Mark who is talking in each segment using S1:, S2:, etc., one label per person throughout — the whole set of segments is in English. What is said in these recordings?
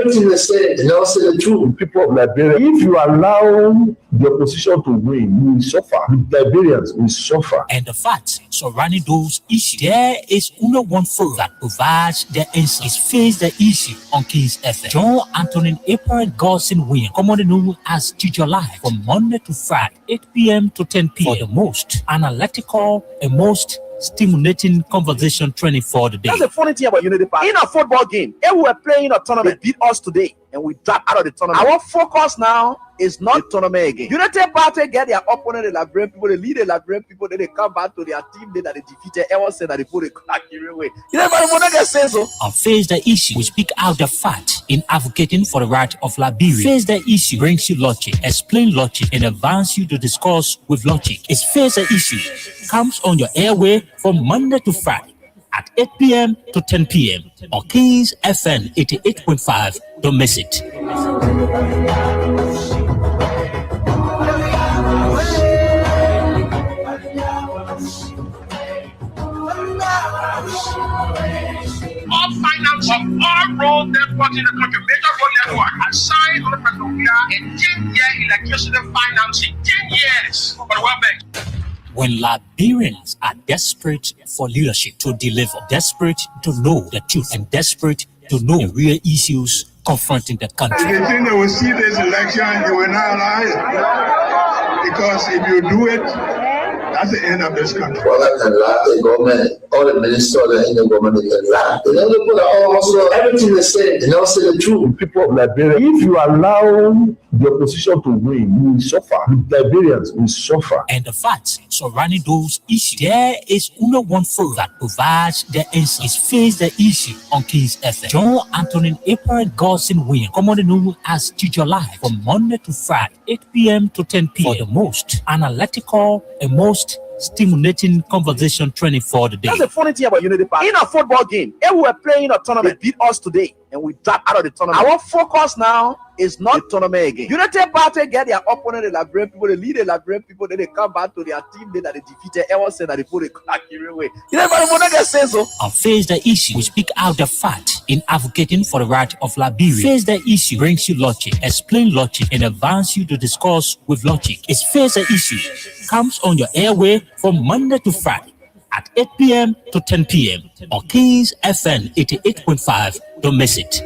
S1: everything they say, they don't say the truth.
S2: People of Liberia, if you allow the opposition to win, you will suffer. The Liberians will suffer.
S3: And the facts surrounding those issues, there is only one forum that provides the answer. It's Face the Issue on Kings FM. John Anthony April Godson Wynn, commonly known as Teacher Live, from Monday to Friday, 8 p.m. to 10 p.m. for the most analytical and most stimulating conversation training for the day.
S4: That's the funny thing about Unity Park. In a football game, if we were playing a tournament, they beat us today, and we dropped out of the tournament. Our focus now is not the tournament again. Unity Party get their opponent, the Liberian people, they lead the Liberian people, then they come back to their team that they defeated. Everyone said that they put a crack away. You know, but what I say so.
S3: On Face the Issue, we speak out the fact in advocating for the right of Liberia. Face the Issue brings you logic, explain logic, and advance you to discuss with logic. It's Face the Issue. Comes on your airway from Monday to Friday at 8 p.m. to 10 p.m. on Kings FM 88.5. Don't miss it.
S5: All financing, all road networks in the country, major road network, assigned 100% and 10-year electricity financing. 10 years for the World Bank.
S3: When Liberians are desperate for leadership to deliver, desperate to know the truth, and desperate to know the real issues confronting the country.
S6: If you think they will see this election, you will not lie. Because if you do it, that's the end of this country.
S1: Well, I can lie. The government, all the ministers in the government, they can lie. They don't put also everything they say, they don't say the truth.
S2: People of Liberia, if you allow the opposition to win, you will suffer. The Liberians will suffer.
S3: And the facts surrounding those issues, there is only one forum that provides the answer. It's Face the Issue on Kings FM. John Anthony April Godson Wynn, commonly known as Teacher Live, from Monday to Friday, 8 p.m. to 10 p.m. for the most analytical and most stimulating conversation training for the day.
S4: That's the funny thing about Unity Park. In a football game, if we were playing a tournament, they beat us today, and we dropped out of the tournament. Our focus now is not the tournament again. Unity Party get their opponent, the Liberian people, they lead the Liberian people, then they come back to their team that they defeated. Everyone said that they put a crack away. You know, but what I say so.
S3: On Face the Issue, we speak out the fact in advocating for the right of Liberia. Face the Issue brings you logic, explain logic, and advance you to discuss with logic. It's Face the Issue. Comes on your airway from Monday to Friday at 8 p.m. to 10 p.m. on Kings FM 88.5. Don't miss it.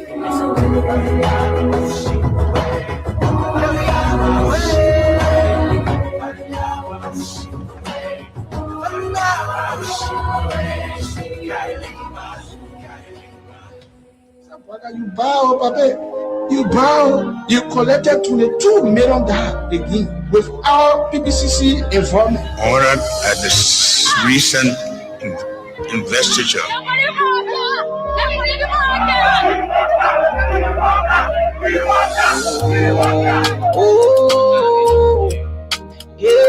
S7: You bow, Papa. You bow. You collected $22 million again without PPCC involvement.
S6: Honored at this recent investiture.
S7: Oh, yeah.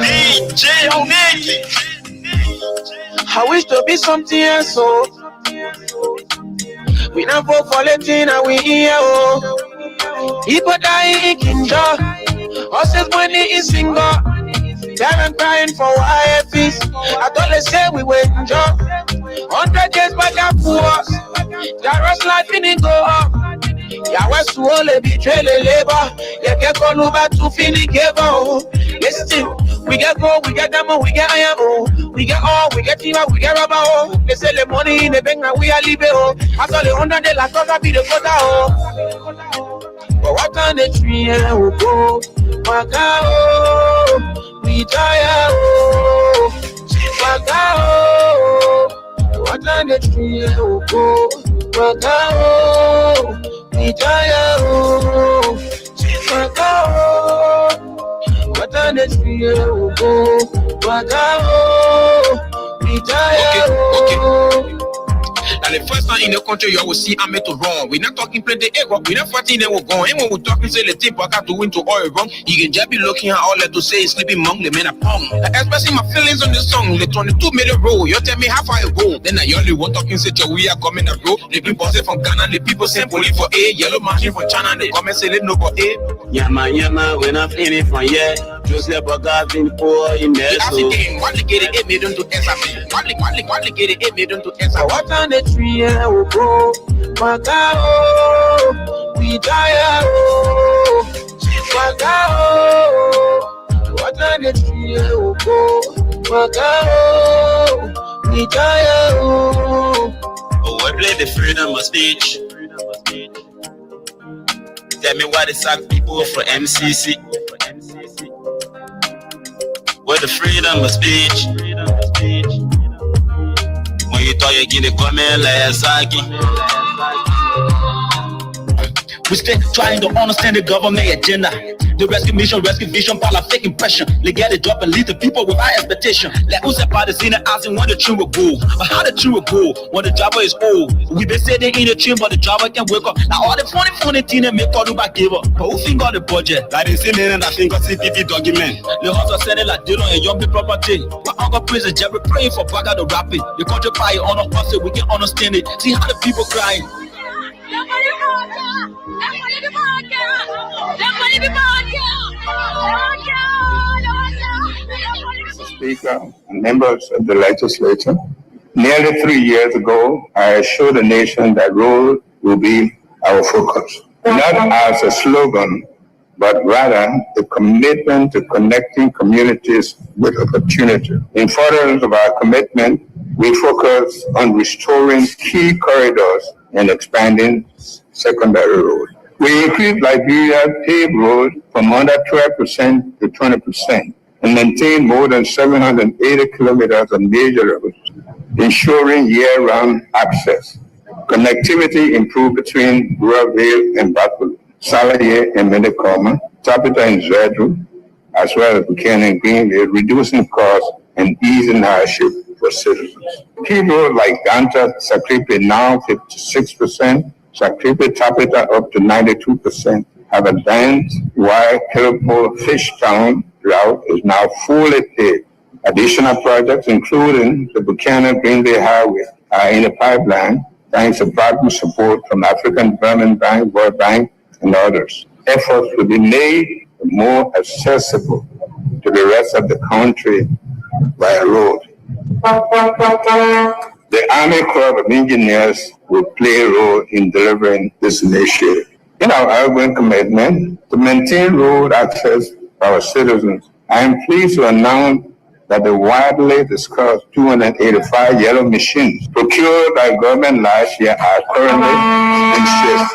S5: DJ Onegi.
S7: I wish to be something else, so we not vote for Latina, we here, oh. People dying in Kinja, horses money is single. Parents crying for YFs. I thought they say we were in job. 100 years back up for us. Jarrah's life didn't go up. Yeah, West to all betray the labor. Yeah, get called over to finish give out. Listen, we get gold, we get diamond, we get iron, oh. We get all, we get timber, we get rubber, oh. They sell the money in the bank, now we are leaving, oh. I saw the 100 days last I be the quota, oh. But what kind of tree will go? Waka, oh. We tire, oh. Waka, oh. What kind of tree will go? Waka, oh. We tire, oh. Waka, oh. What kind of tree will go? Waka, oh. We tire, oh.
S5: And the first time in the country you will see I'm to wrong. We're not talking plenty ego, we're not fighting them, we're going. And when we're talking, say the tip I got to win to all wrong. You can just be looking at all that to say sleeping monk, the men are pong. Expressing my feelings on the song, the 22 million roll. You tell me how far I go. Then I only want talking say we are coming a bro. The people say from Ghana, the people say police for A, yellow machine from China, they come and say they know for A.
S8: Yama, we're not feeling from yet.
S7: Joseph Gavin poor in there.
S5: One get it, made into SAP. One get it, made into SAP.
S7: What on the tree will go? Macao, we die. Macao, what on the tree will go? Macao, we die.
S5: Oh, I play the freedom of speech. Tell me why they sack people for MCC. Where the freedom of speech. When you thought you get it coming like Saki. We still trying to understand the government agenda. The rescue mission, rescue vision, pile of fake impression. They get it drop and lead the people with high expectation. Like who's about to see the asking when the train will go. But how the train will go when the driver is old. We been sitting in the train, but the driver can wake up. Now all the funny thing they make all do back give up. But who think of the budget? Like they say, and I think of CPP document. The house are selling like they don't enjoy the property. But Uncle Prison Jerry praying for Baga to rap it. The country pie on us so we can understand it. See how the people crying.
S6: Mr. Speaker and members of the legislature, nearly 3 years ago, I assured the nation that road will be our focus, not as a slogan, but rather the commitment to connecting communities with opportunity. In furtherance of our commitment, we focus on restoring key corridors and expanding secondary roads. We increased Liberia's paved road from under 12% to 20% and maintained more than 780 kilometers of major roads, ensuring year-round access. Connectivity improved between Ruraville and Bakulu, Salaye and Medekoma, Tapita and Zedru, as well as Buchanan and Greenville, reducing costs and easing hardship for citizens. Key roads like Ganta, Sakripe now 56%, Sakripe Tapita up to 92%, have advanced, while Kilpo Fishtown route is now fully paved. Additional projects, including the Buchanan Greenville Highway, are in the pipeline, thanks to partner support from African Development Bank, World Bank, and others. Efforts will be made more accessible to the rest of the country by road. The Army Corps of Engineers will play a role in delivering this initiative. In our urban commitment to maintain road access for our citizens, I am pleased to announce that the widely discussed 285 yellow machines procured by government last year are currently in shift.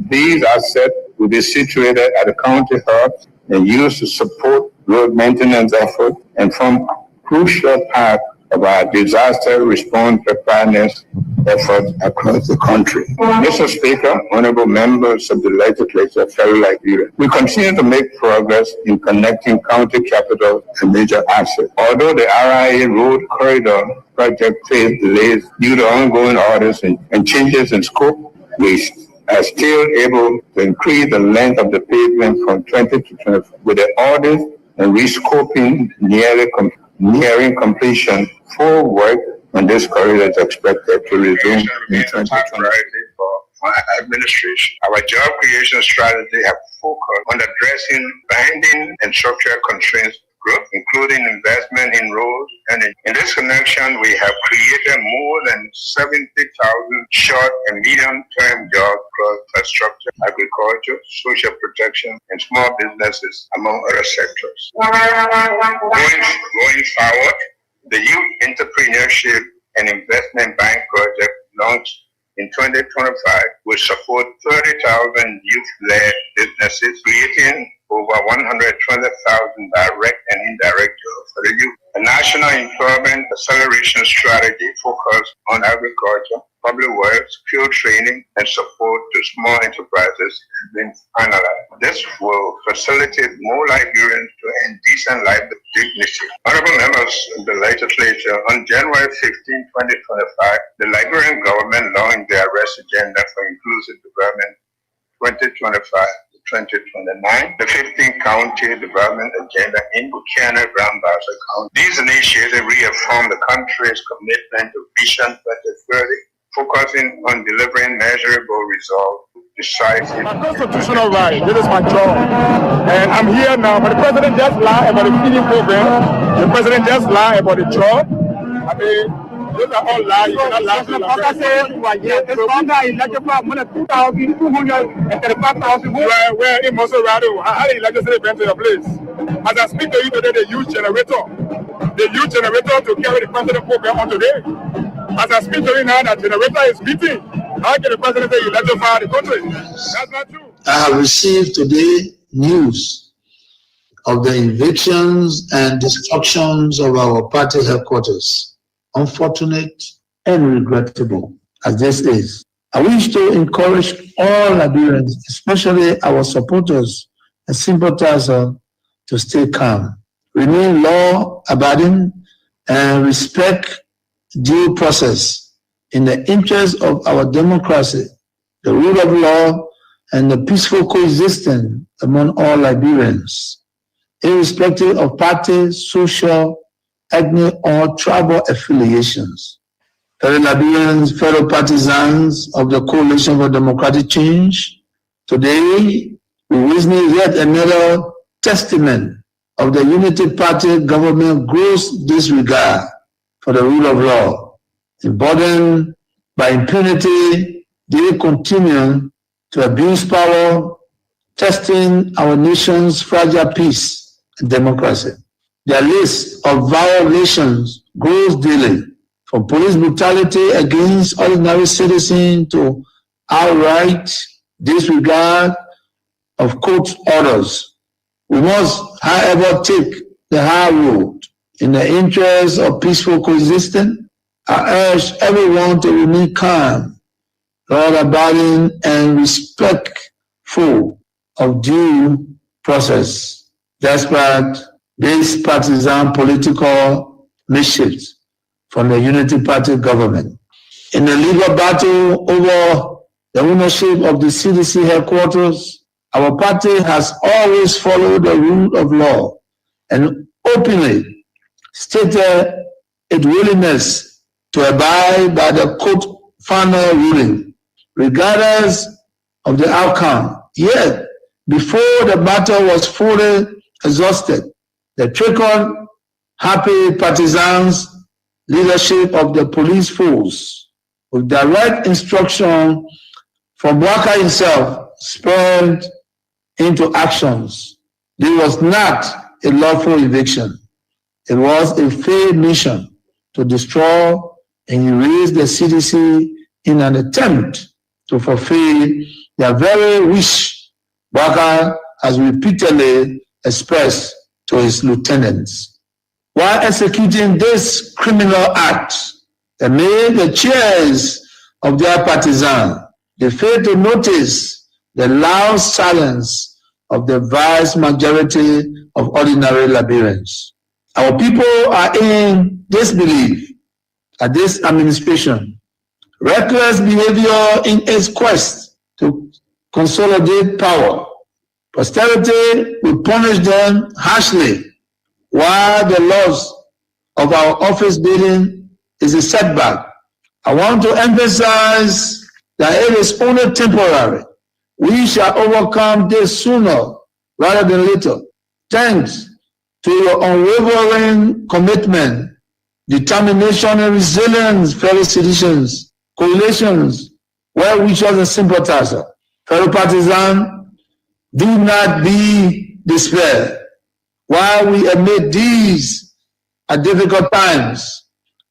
S6: These assets will be situated at the county hubs and used to support road maintenance efforts and form crucial part of our disaster response preparedness efforts across the country. Mr. Speaker, honorable members of the legislature, fellow Liberia, we continue to make progress in connecting county capitals and major assets. Although the RIA Road Corridor project faced delays due to ongoing orders and changes in scope, we are still able to increase the length of the pavement from 20 to 25. With the orders and rescoping nearing completion, full work on this corridor is expected to resume in 2020. For my administration, our job creation strategy have focused on addressing binding and structural constraints growth, including investment in roads. And in this connection, we have created more than 70,000 short and medium-term jobs across infrastructure, agriculture, social protection, and small businesses, among other sectors. Going forward, the Youth Entrepreneurship and Investment Bank project launched in 2025 will support 30,000 youth-led businesses, creating over 120,000 direct and indirect jobs for the youth. A national employment acceleration strategy focused on agriculture, public works, skill training, and support to small enterprises has been finalized. This will facilitate more Liberians to earn decent life with dignity. Honorable members of the legislature, on January 15, 2025, the Liberian government launched the Arrest Agenda for Inclusive Development 2025-2029, the 15th County Development Agenda in Buchanan, Grand-Bassa County. These initiatives reaffirm the country's commitment to Vision 2030 focusing on delivering measurable results, decisive.
S8: My constitutional right, this is my job. And I'm here now, but the president just lied about the feeding program. The president just lied about the job. I mean, those are all lies. You cannot lie to where in Mosorado, how the legislative went to your place. As I speak to you today, they use generator. They use generator to carry the president program on today. As I speak to you now, that generator is beating. How can the president say you electrify the country? That's not true.
S1: I have received today news of the evictions and destructions of our party headquarters. Unfortunate and regrettable as this is. I wish to encourage all Liberians, especially our supporters and sympathizers, to stay calm, remain law-abiding, and respect due process in the interest of our democracy, the rule of law, and the peaceful coexistence among all Liberians, irrespective of party, social, ethnic, or tribal affiliations. Fellow Liberians, fellow partisans of the Coalition for Democratic Change, today we witness yet another testament of the Unity Party government gross disregard for the rule of law. Emboldened by impunity, they continue to abuse power, testing our nation's fragile peace and democracy. Their list of violations grows daily, from police brutality against ordinary citizens to outright disregard of court orders. We must, however, take the high road. In the interest of peaceful coexistence, I urge everyone to remain calm, law-abiding, and respectful of due process, despite this partisan political mischiefs from the Unity Party government. In the legal battle over the ownership of the CDC headquarters, our party has always followed the rule of law and openly stated its willingness to abide by the court final ruling, regardless of the outcome. Yet, before the battle was fully exhausted, the trigger-happy partisans leadership of the police force, with direct instruction from Bwaka himself, spurred into actions. This was not a lawful eviction. It was a failed mission to destroy and erase the CDC in an attempt to fulfill their very wish Bwaka has repeatedly expressed to his lieutenants. While executing this criminal act, they made the cheers of their partisans. They failed to notice the loud silence of the vast majority of ordinary Liberians. Our people are in disbelief at this administration. Reckless behavior in its quest to consolidate power. Posterity will punish them harshly, while the loss of our office building is a setback. I want to emphasize that it is only temporary. We shall overcome this sooner rather than later. Thanks to your unwavering commitment, determination, and resilience, fellow citizens, coalitions, well-wishers, and sympathizers. Fellow partisans, do not be despaired. While we admit these are difficult times,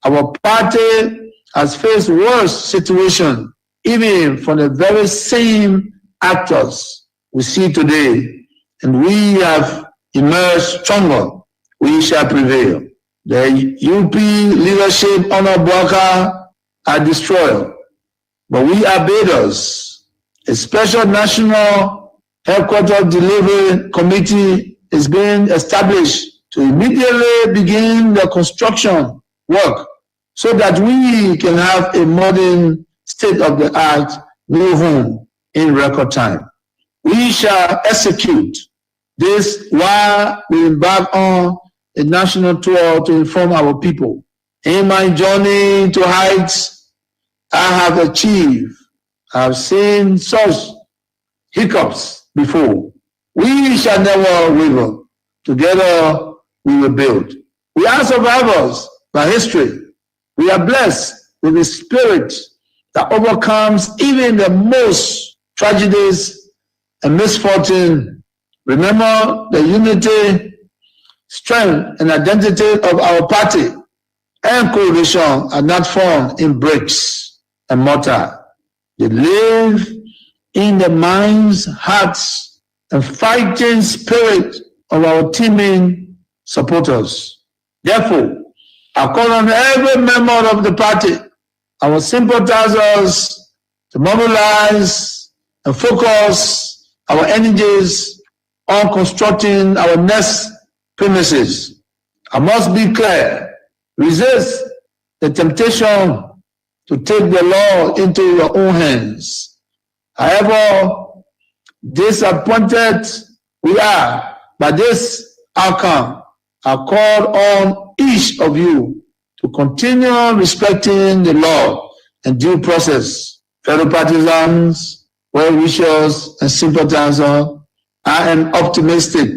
S1: our party has faced worse situations, even from the very same actors we see today, and we have emerged stronger. We shall prevail. The UP leadership under Bwaka are destroyed, but we are builders. A special national headquarters delivery committee is being established to immediately begin the construction work so that we can have a modern state-of-the-art new home in record time. We shall execute this while we embark on a national tour to inform our people. In my journey to heights, I have achieved. I have seen such hiccups before. We shall never waver. Together we will build. We are survivors by history. We are blessed with the spirit that overcomes even the most tragedies and misfortune. Remember, the unity, strength, and identity of our party and coalition are not found in bricks and mortar. They live in the minds, hearts, and fighting spirit of our teaming supporters. Therefore, I call on every member of the party, our sympathizers, to mobilize and focus our energies on constructing our next premises. I must be clear, resist the temptation to take the law into your own hands. However disappointed we are by this outcome, I call on each of you to continue respecting the law and due process. Fellow partisans, well-wishers, and sympathizers, I am optimistic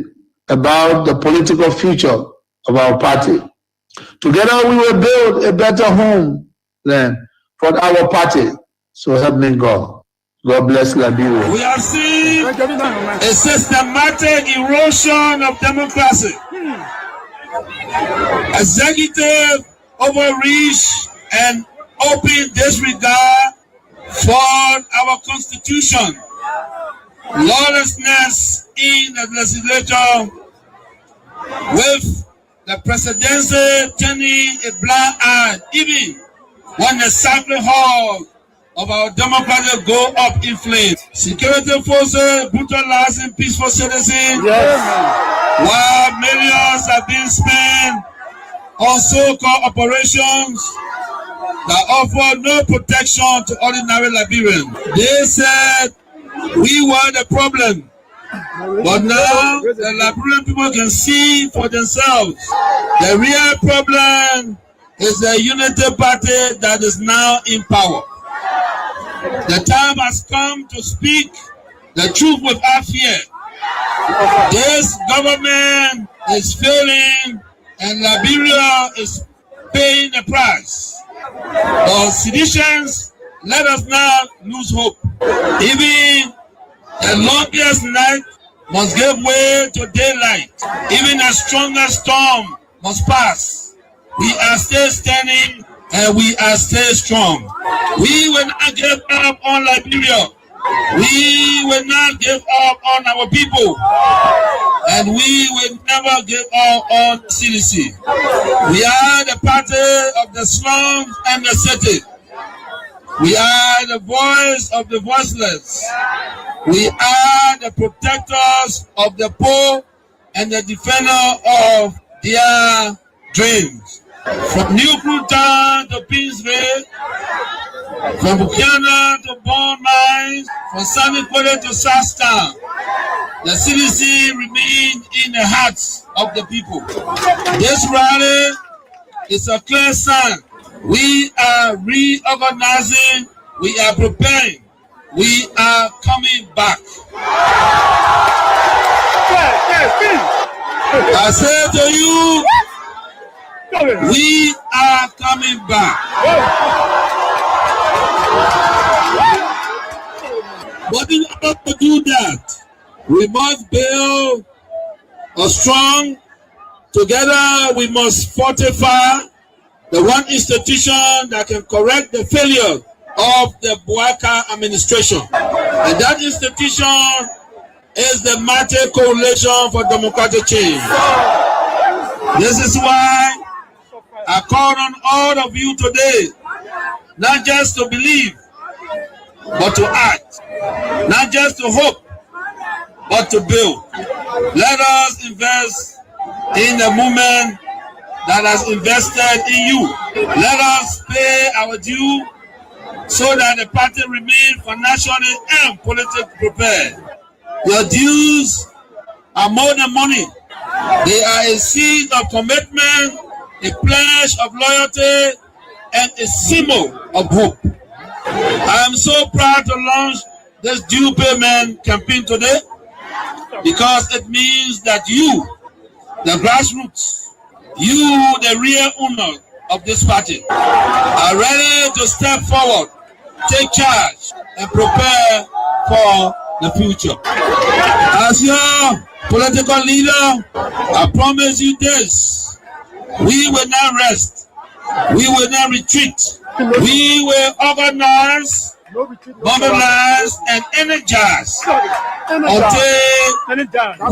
S1: about the political future of our party. Together we will build a better homeland for our party. So help me God. God bless Liberia.
S9: We have seen a systematic erosion of democracy. Executive overreach and open disregard for our constitution. Lawlessness in the legislature, with the presidency turning a blind eye even when the sacred hall of our democracy go up in flames. Security forces brutalizing peaceful citizens, while millions are being spent on so-called operations that offer no protection to ordinary Liberians. They said we were the problem, but now the Liberian people can see for themselves. The real problem is the unity party that is now in power. The time has come to speak the truth without fear. This government is failing and Liberia is paying the price. The seditions, let us not lose hope. Even the longest night must give way to daylight. Even the strongest storm must pass. We are still standing and we are still strong. We will not give up on Liberia. We will not give up on our people. And we will never give up on CDC. We are the party of the slums and the city. We are the voice of the voiceless. We are the protectors of the poor and the defender of their dreams. From New Cruton to Pinsville, from Buchanan to Bond Mines, from Sunny Quarter to Southtown, the CDC remains in the hearts of the people. This rally is a clear sign. We are reorganizing, we are preparing, we are coming back. I say to you, we are coming back. But in order to do that, we must build a strong, together we must fortify the one institution that can correct the failure of the Bouaka administration. And that institution is the Mighty Coalition for Democratic Change. This is why I call on all of you today, not just to believe, but to act. Not just to hope, but to build. Let us invest in the movement that has invested in you. Let us pay our due so that the party remains financially and politically prepared. Your dues are more than money. They are a seed of commitment, a pledge of loyalty, and a symbol of hope. I am so proud to launch this due payment campaign today because it means that you, the grassroots, you, the real owner of this party, are ready to step forward, take charge, and prepare for the future. As your political leader, I promise you this: we will not rest, we will not retreat, we will organize, mobilize, and energize until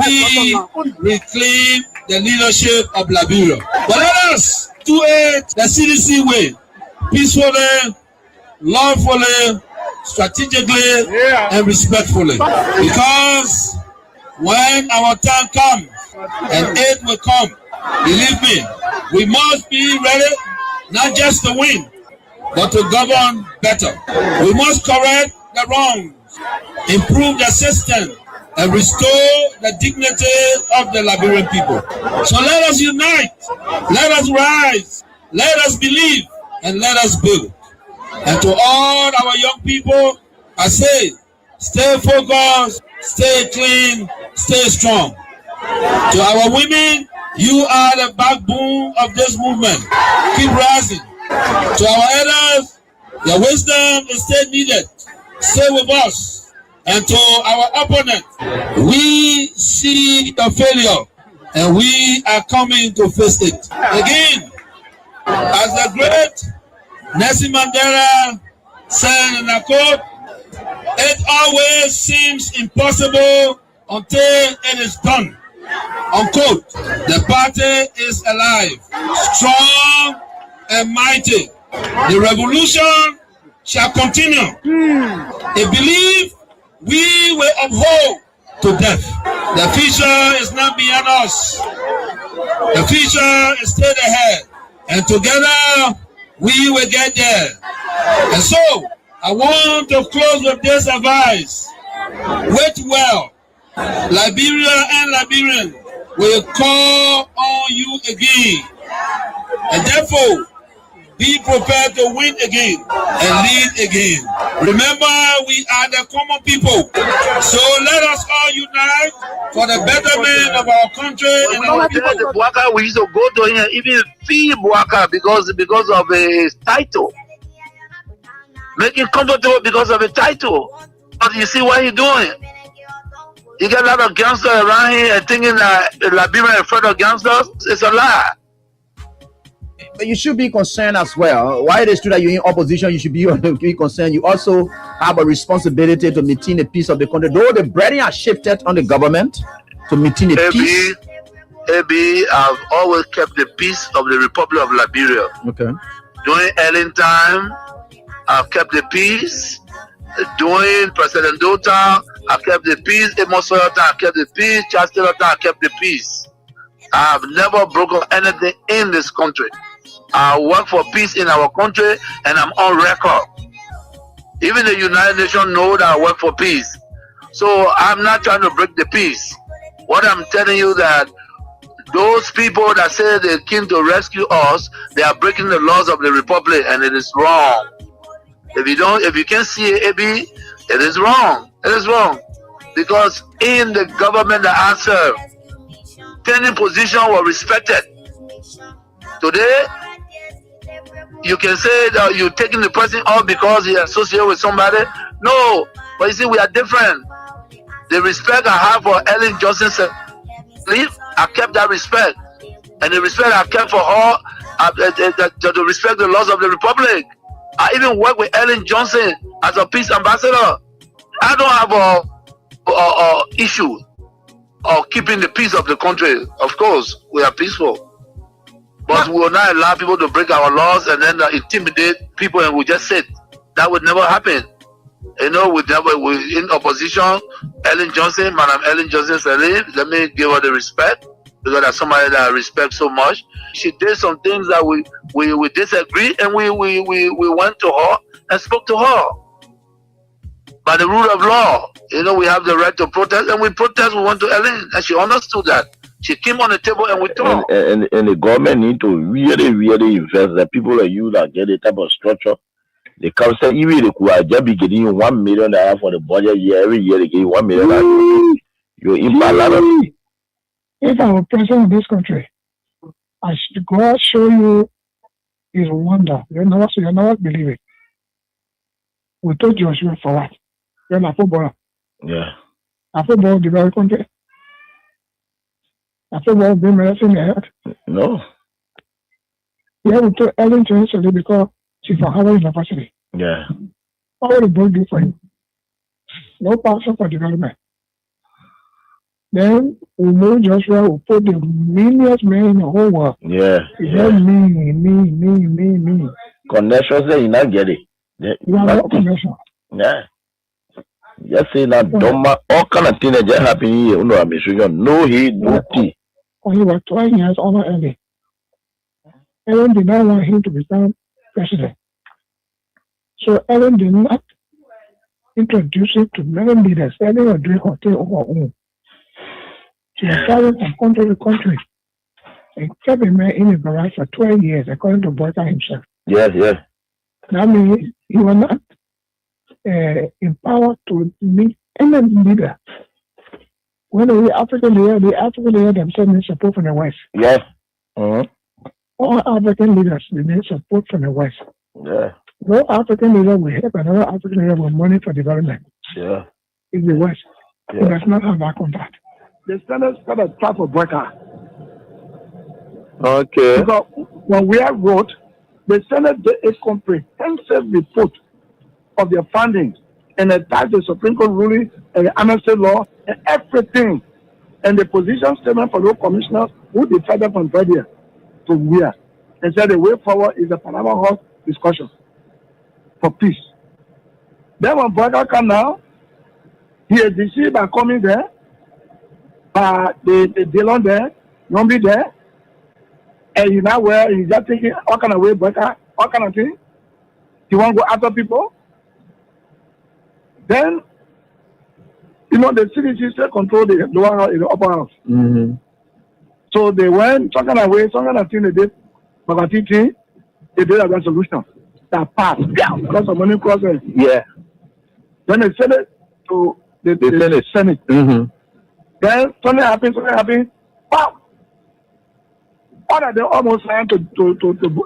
S9: we reclaim the leadership of Liberia. But let us do it the CDC way, peacefully, lawfully, strategically, and respectfully. Because when our time comes and aid will come, believe me, we must be ready not just to win, but to govern better. We must correct the wrongs, improve the system, and restore the dignity of the Liberian people. So let us unite, let us rise, let us believe, and let us build. And to all our young people, I say, stay focused, stay clean, stay strong. To our women, you are the backbone of this movement. Keep rising. To our elders, your wisdom is still needed. Stay with us. And to our opponent, we see your failure and we are coming to face it. Again, as the great Nelson Mandela said in a quote, it always seems impossible until it is done. Unquote. The party is alive, strong and mighty. The revolution shall continue. A belief we will uphold to death. The future is not beyond us. The future is straight ahead. And together we will get there. And so I want to close with this advice. Wait well. Liberia and Liberians will call on you again. And therefore, be prepared to win again and lead again. Remember, we are the common people. So let us all unite for the betterment of our country and our people.
S10: The Bouaka, we used to go to him, even fee Bouaka because of his title. Make him comfortable because of a title. But you see what he's doing? You get a lot of gangsters around here and thinking that Liberia is afraid of gangsters. It's a lie.
S4: But you should be concerned as well. Why it is true that you're in opposition, you should be concerned. You also have a responsibility to maintain the peace of the country. Though the burden has shifted on the government to maintain the peace.
S10: AB, I've always kept the peace of the Republic of Liberia.
S4: Okay.
S10: During Ellen time, I've kept the peace. During President Dota, I kept the peace. Amos Soyota, I kept the peace. Charles Taylor, I kept the peace. I have never broken anything in this country. I work for peace in our country and I'm on record. Even the United Nations know that I work for peace. So I'm not trying to break the peace. What I'm telling you that those people that say they came to rescue us, they are breaking the laws of the Republic and it is wrong. If you can't see it, AB, it is wrong. It is wrong. Because in the government that I serve, any position was respected. Today, you can say that you're taking the person off because he associated with somebody. No, but you see, we are different. The respect I have for Ellen Johnson, I kept that respect. And the respect I kept for her, to respect the laws of the Republic. I even work with Ellen Johnson as a peace ambassador. I don't have a issue of keeping the peace of the country. Of course, we are peaceful. But we will not allow people to break our laws and then intimidate people and we just sit. That would never happen. You know, we in opposition, Ellen Johnson, Madam Ellen Johnson Sirleaf, let me give her the respect because that's somebody that I respect so much. She did some things that we disagree and we went to her and spoke to her. By the rule of law, you know, we have the right to protest and we protest, we went to Ellen and she understood that. She came on the table and we talked.
S2: And the government need to really invest. The people like you that get the type of structure The council even require just be getting you $1 million for the budget year every year. They give you $1 million. You impact a lot of it.
S11: If I were president of this country, I should God show you His wonder. You never believe it. We told Joshua for what? You're a footballer.
S2: Yeah.
S11: A football the very country. A football being medicine ahead.
S2: No.
S11: Yeah, we told Ellen to yesterday because she's from Harvard University.
S2: Yeah.
S11: What will the board do for you? No passion for development. Then we know Joshua will put the meanest man in the whole world.
S2: Yeah.
S11: Yeah. Me.
S2: Connections there, you not get it. Yeah.
S11: You have no connection.
S2: Yeah. Just say that Doma, all kind of things that just happen here. You know, I'm sure no he, no tea.
S11: When he was 12 years older early. Ellen did not want him to become president. So Ellen did not introduce him to many leaders. Ellen was doing her thing on her own. She was traveling from country to country and kept a man in a garage for 12 years, according to Boyka himself.
S2: Yes.
S11: That means he was not empowered to meet any leader. When the African leader themselves need support from the West.
S2: Yes. Mm-hmm.
S11: All African leaders need support from the West.
S2: Yeah.
S11: No African leader will help another African leader with money for development.
S2: Yeah.
S11: In the West.
S2: Yeah.
S11: It does not have that contact. The standards got a trap of Boyka.
S2: Okay.
S11: Because when we have wrote, the Senate did a comprehensive report of their findings and attached the Supreme Court ruling and the amnesty law and everything. And the position statement for those commissioners who decided from there to where. And said the way forward is the Panama House discussion for peace. Then when Boyka come now, he is deceived by coming there, by the Dillon there, Nombi there, and he now where he's just taking all kind of way Boyka, all kind of thing. He want to go after people. Then, you know, the CDC still control the lower house, the upper house.
S2: Mm-hmm.
S11: So they went some kind of way, some kind of thing they did, they did a resolution that passed. Yeah, because of money crossing.
S2: Yeah.
S11: Then they sent it to the Senate.
S2: Mm-hmm.
S11: Then something happened. Wow! All of them almost signed to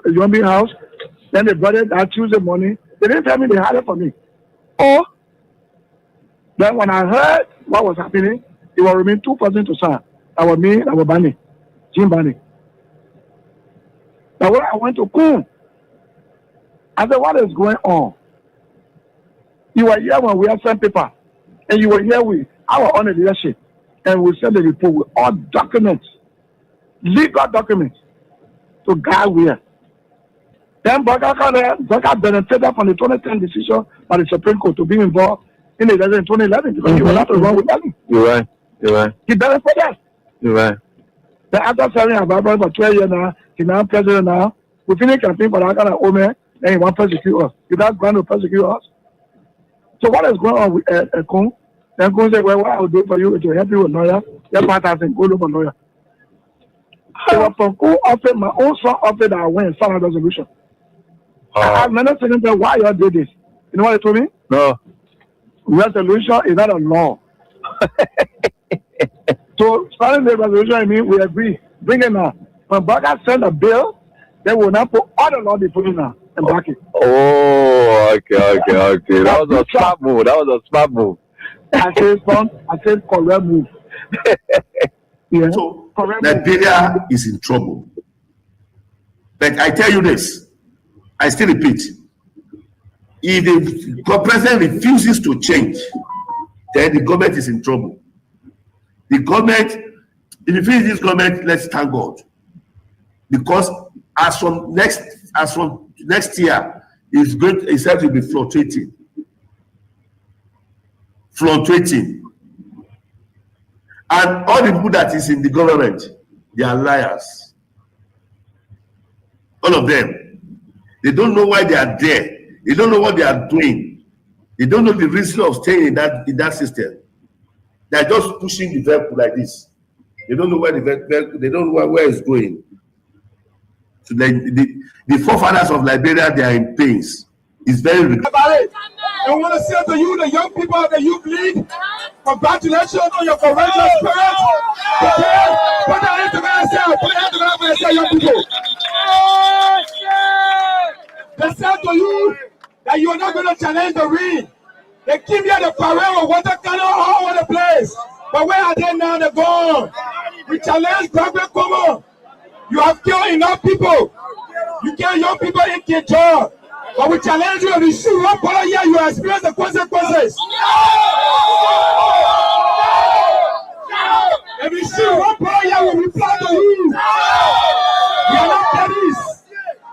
S11: Yombi house. Then they brought it that Tuesday morning. They didn't tell me they had it for me. Oh! Then when I heard what was happening, it was remain 2 persons to sign. That was me, that was Bani, Jim Bani. Now when I went to Kun, I said, what is going on? You were here when we had sent paper, and you were here with our own leadership, and we sent the report with all documents, legal documents, to guide where. Then Boyka benefited from the 2010 decision by the Supreme Court to be involved in the election in 2011 because he was not to run with Ellen.
S2: You're right.
S11: He benefited.
S2: You're right.
S11: Then after serving Ababa for 12 years now, he's now president now. We finished campaign for that kind of Ome, then he wants to persecute us. He does going to persecute us. So what is going on with Kun? Then Kun said, well, what I will do for you is to help you with lawyer. Get part of go look for lawyer. It was from Kun offered, my own son offered that I went and found a resolution. I have many things about why you did this. You know what they told me?
S2: No.
S11: Resolution is not a law. So starting the resolution, I mean, we agree. Bring it now. When Boyka send a bill, they will not put all the law they put in now and back it.
S2: Oh, okay. That was a smart move.
S11: I said correct move. Yeah.
S12: So Liberia is in trouble. But I tell you this, I still repeat, if the president refuses to change, then the government is in trouble. The government, if you finish this government, let's thank God. Because as from next year, it's said to be fluctuating. And all the people that is in the government, they are liars. All of them. They don't know why they are there. They don't know what they are doing. They don't know the reason of staying in that system. They are just pushing the vehicle like this. They don't know where the vehicle, they don't know where it's going. So the forefathers of Liberia, they are in pains. It's very regrettable.
S8: About it. I want to say to you, the young people of the youth league, congratulations on your courageous spirit. Okay? Put your hands together and say, put your hands together and say, young people. They said to you that you are not going to challenge the ring. They keep you at the parade with water cannon all over the place. But where are they now? They're gone. We challenge Gregory Como. You have killed enough people. You kill young people in Kinshasa. But we challenge you, if you shoot one ball here, you experience the consequences. If you shoot one ball here, we reply to you. We are not police.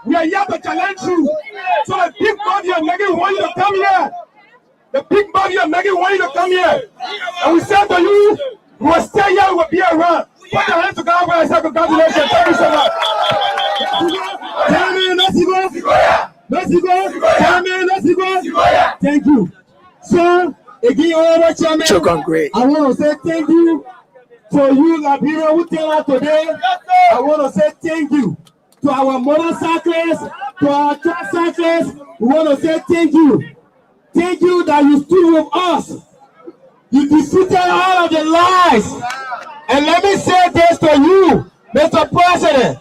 S8: We are here to challenge you. So the big body of Megan want you to come here. The big body of Megan want you to come here. And we say to you, we will stay here, we will be around. Put your hands together and say congratulations. Thank you so much. Thank you. So, again, all chairman, great. I want to say thank you to you, Liberia, who came out today. I want to say thank you to our motorcyclists, to our tricyclists. We want to say thank you. Thank you that you stood with us. You defeated all of the lies. And let me say this to you, Mr. President.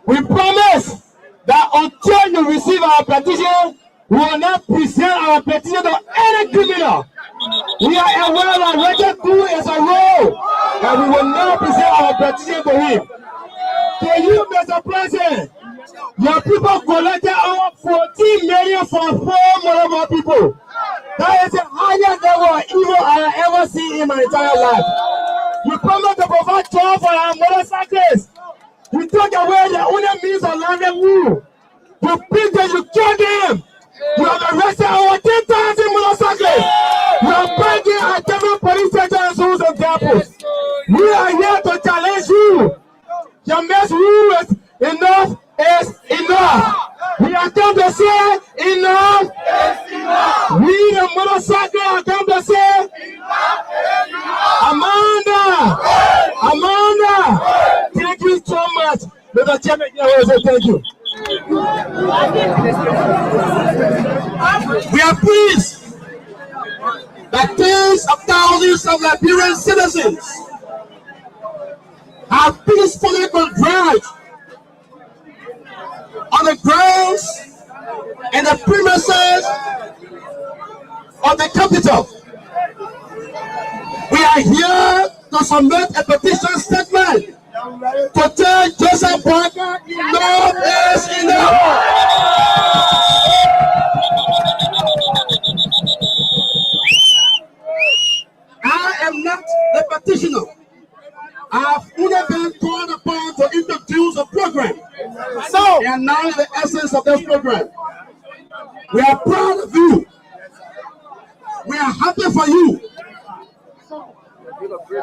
S8: We promise that until you receive our petition, we will not present our petition to any criminal. We are aware that Richard Koo is a role, and we will not present our petition to him. To you, Mr. President, your people collected over 14 million from 4 million people. That is the highest level of evil I have ever seen in my entire life. We promise to provide job for our motorcyclists. We took away the only means of livelihood. You beat them, you kill them. We have arrested over 10,000 motorcyclists. We are breaking our different police stations and and campus. We are here to challenge you. Your mess rule is enough is enough. We are come to say enough is enough. We the motorcycle are come to say enough is enough. Amanda, thank you so much. Mr. Chairman, I want to say thank you. We are pleased that tens of thousands of Liberian citizens have peacefully converged on the grounds and the premises of the capital. We are here to submit a petition statement to tell Joseph Boakai enough is enough. I am not the petitioner. I have only been called upon to introduce a program. So, and now the essence of this program. We are proud of you. We are happy for you.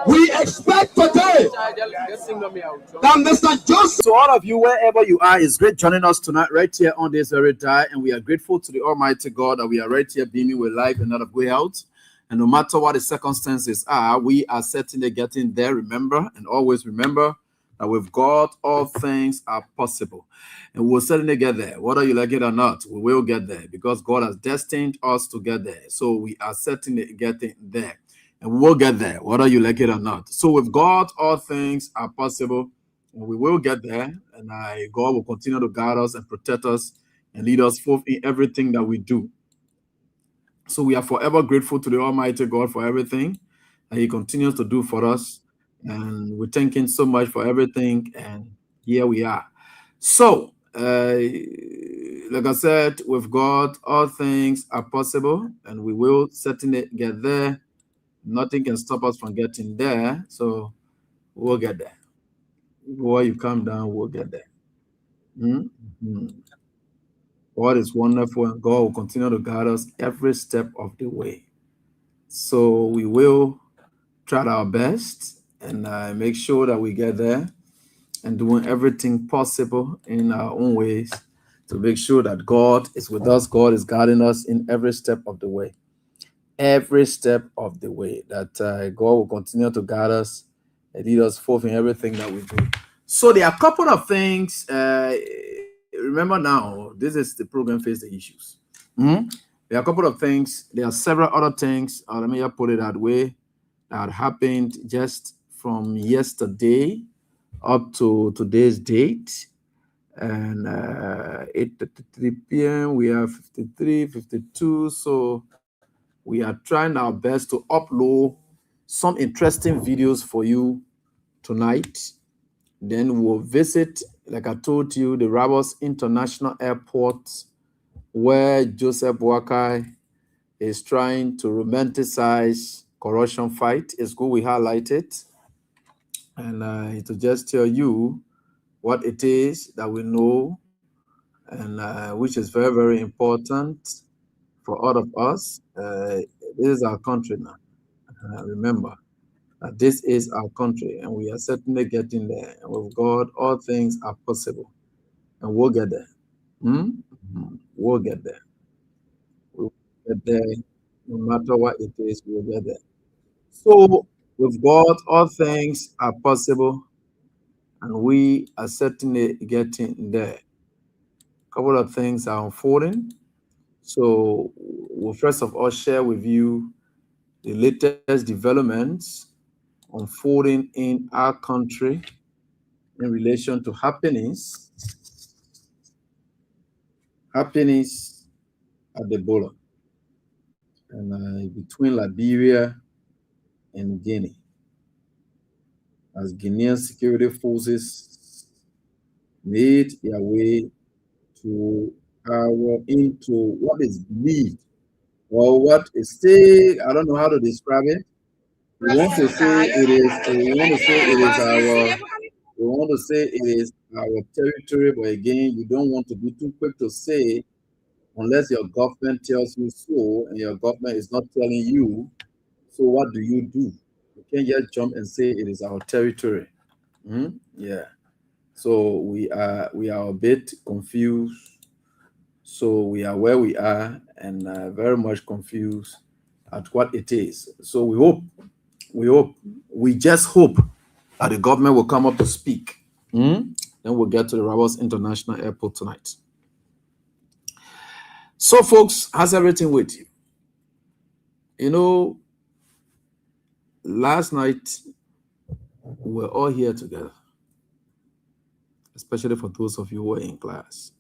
S8: We expect today that Mr. Joseph.
S4: To all of you, wherever you are, it's great joining us tonight right here on this very day. And we are grateful to the Almighty God that we are right here beaming with life and not of way out. And no matter what the circumstances are, we are certainly getting there. Remember, and always remember that with God, all things are possible. And we'll certainly get there. Whether you like it or not, we will get there because God has destined us to get there. So we are certainly getting there. And we will get there, whether you like it or not. So with God, all things are possible. And we will get there. And God will continue to guide us and protect us and lead us forth in everything that we do. So we are forever grateful to the Almighty God for everything that He continues to do for us. And we thank Him so much for everything. And here we are. So, like I said, with God, all things are possible. And we will certainly get there. Nothing can stop us from getting there. So we'll get there. Before you come down, we'll get there. Mm-hmm. God is wonderful, and God will continue to guide us every step of the way. So we will try our best and make sure that we get there and doing everything possible in our own ways to make sure that God is with us. God is guiding us in every step of the way. Every step of the way that God will continue to guide us and lead us forth in everything that we do. So there are a couple of things. Remember now, this is the program Face the Issues.
S13: There are a couple of things. There are several other things. Let me just put it that way. That happened just from yesterday up to today's date. And 8:33 p.m. we are 53, 52. So we are trying our best to upload some interesting videos for you tonight. Then we'll visit, like I told you, the Rabos International Airport, where Joseph Boakai is trying to romanticize corruption fight. It's good we highlight it. And to just tell you what it is that we know, and which is very, very important for all of us. This is our country now. Remember that this is our country, and we are certainly getting there. And with God, all things are possible, and we'll get there. We'll get there. We'll get there, no matter what it is. We'll get there. So, with God, all things are possible, and we are certainly getting there. A couple of things are unfolding. So, we'll first of all share with you the latest developments unfolding in our country in relation to happiness at the border, and between Liberia and Guinea, as Guinean security forces made their way into what is believed, or what is still, I don't know how to describe it. We want to say it is our territory, but again, you don't want to be too quick to say unless your government tells you so, and your government is not telling you. So what do? You can't just jump and say it is our territory. Yeah. So we are a bit confused. So we are where we are, and very much confused at what it is. So we just hope that the government will come up to speak. Then we'll get to the Rabos International Airport tonight. So, folks, how's everything with you? You know, last night we were all here together, especially for those of you who were in class.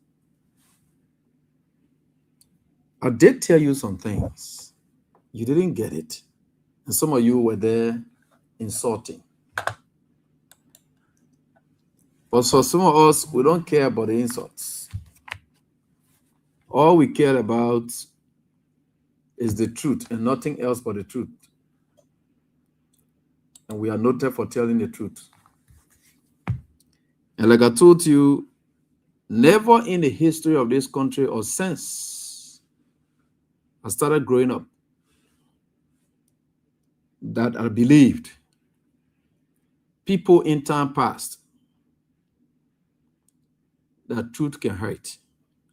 S13: I did tell you some things. You didn't get it. And some of you were there insulting. But for some of us, we don't care about the insults. All we care about is the truth and nothing else but the truth. And we are noted for telling the truth. And like I told you, never in the history of this country or since I started growing up that I believed people in time past that truth can hurt.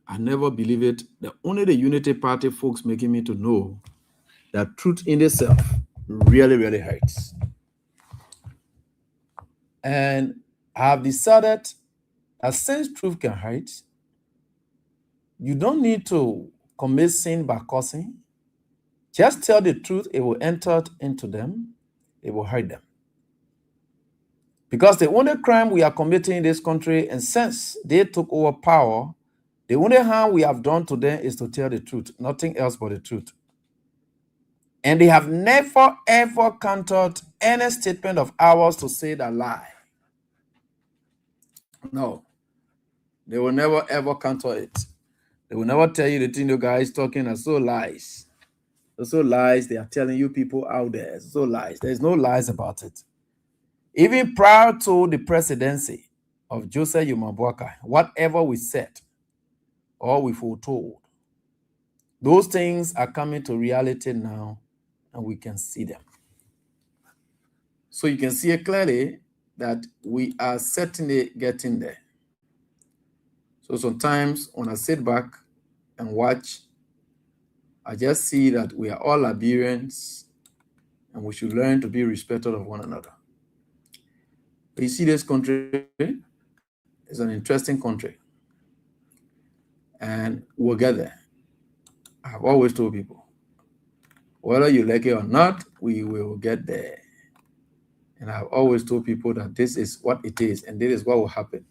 S13: I never believe it. Only the Unity Party folks making me to know that truth in itself really, really hurts. And I have decided that since truth can hurt, you don't need to commit sin by cursing. Just tell the truth, it will enter into them, it will hurt them. Because the only crime we are committing in this country, and since they took over power, the only harm we have done to them is to tell the truth, nothing else but the truth. And they have never, ever countered any statement of ours to say that lie. No. They will never, ever counter it. They will never tell you the thing you guys talking are so lies. They're so lies they are telling you people out there. It's so lies. There's no lies about it. Even prior to the presidency of Joseph Yuma Boakai, whatever we said or we foretold, those things are coming to reality now, and we can see them. So you can see it clearly that we are certainly getting there. So sometimes when I sit back and watch, I just see that we are all Liberians, and we should learn to be respectful of one another. But you see, this country is an interesting country, and we'll get there. I've always told people, whether you like it or not, we will get there. And I've always told people that this is what it is, and this is what will happen.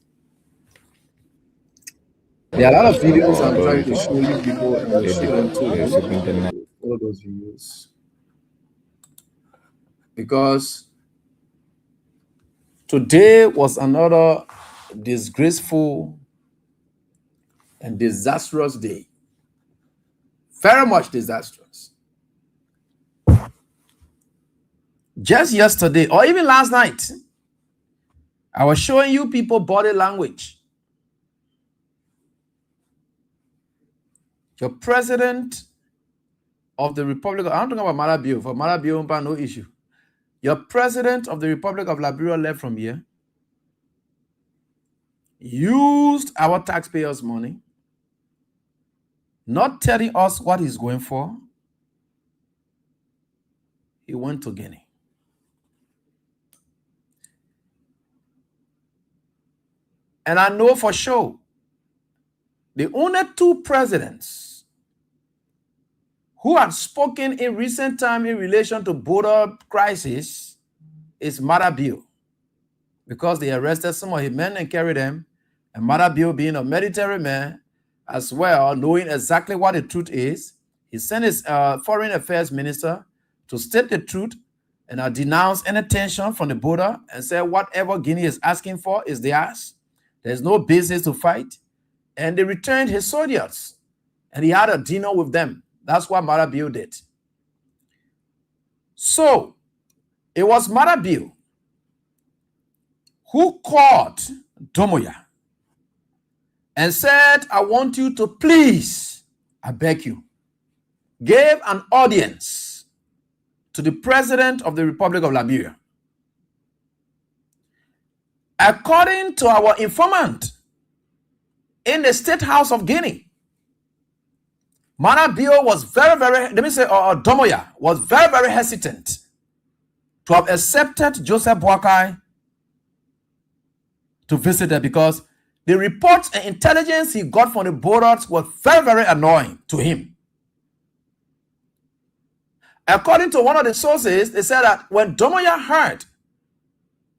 S13: There are a lot of videos I'm trying to show you people, and I'll show them too. All those videos. Because today was another disgraceful and disastrous day. Very much disastrous. Just yesterday, or even last night, I was showing you people body language. Your president of the Republic of, I'm talking about Marabio. For Marabio, no issue. Your president of the Republic of Liberia left from here, used our taxpayers' money, not telling us what he's going for. He went to Guinea. And I know for sure the only two presidents who had spoken in recent time in relation to border crisis is Marabio, because they arrested some of his men and carried them, and Marabio, being a military man as well, knowing exactly what the truth is, he sent his foreign affairs minister to state the truth and denounce any tension from the border and say whatever Guinea is asking for is theirs. There's no business to fight. And they returned his soldiers, and he had a dinner with them. That's what Marabio did. So it was Marabio who called Domoya and said, I want you to please, I beg you, gave an audience to the president of the Republic of Liberia. According to our informant in the State House of Guinea, Marabio was Domoya was very hesitant to have accepted Joseph Boakai to visit her, because the reports and intelligence he got from the borders were very annoying to him. According to one of the sources, they said that when Domoya heard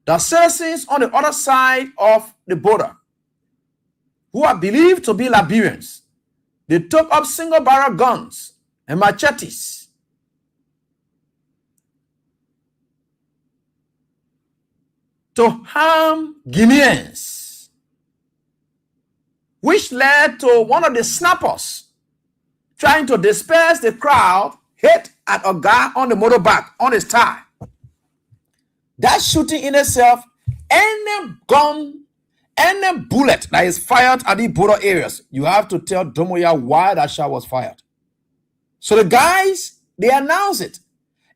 S13: the citizens on the other side of the border, who are believed to be Liberians, they took up single-barrel guns and machetes to harm Guineans, which led to one of the snappers trying to disperse the crowd, hit at a guy on the motorbike on his thigh. That shooting in itself, any gun, any bullet that is fired at the border areas, you have to tell Domoya why that shot was fired. So the guys, they announce it.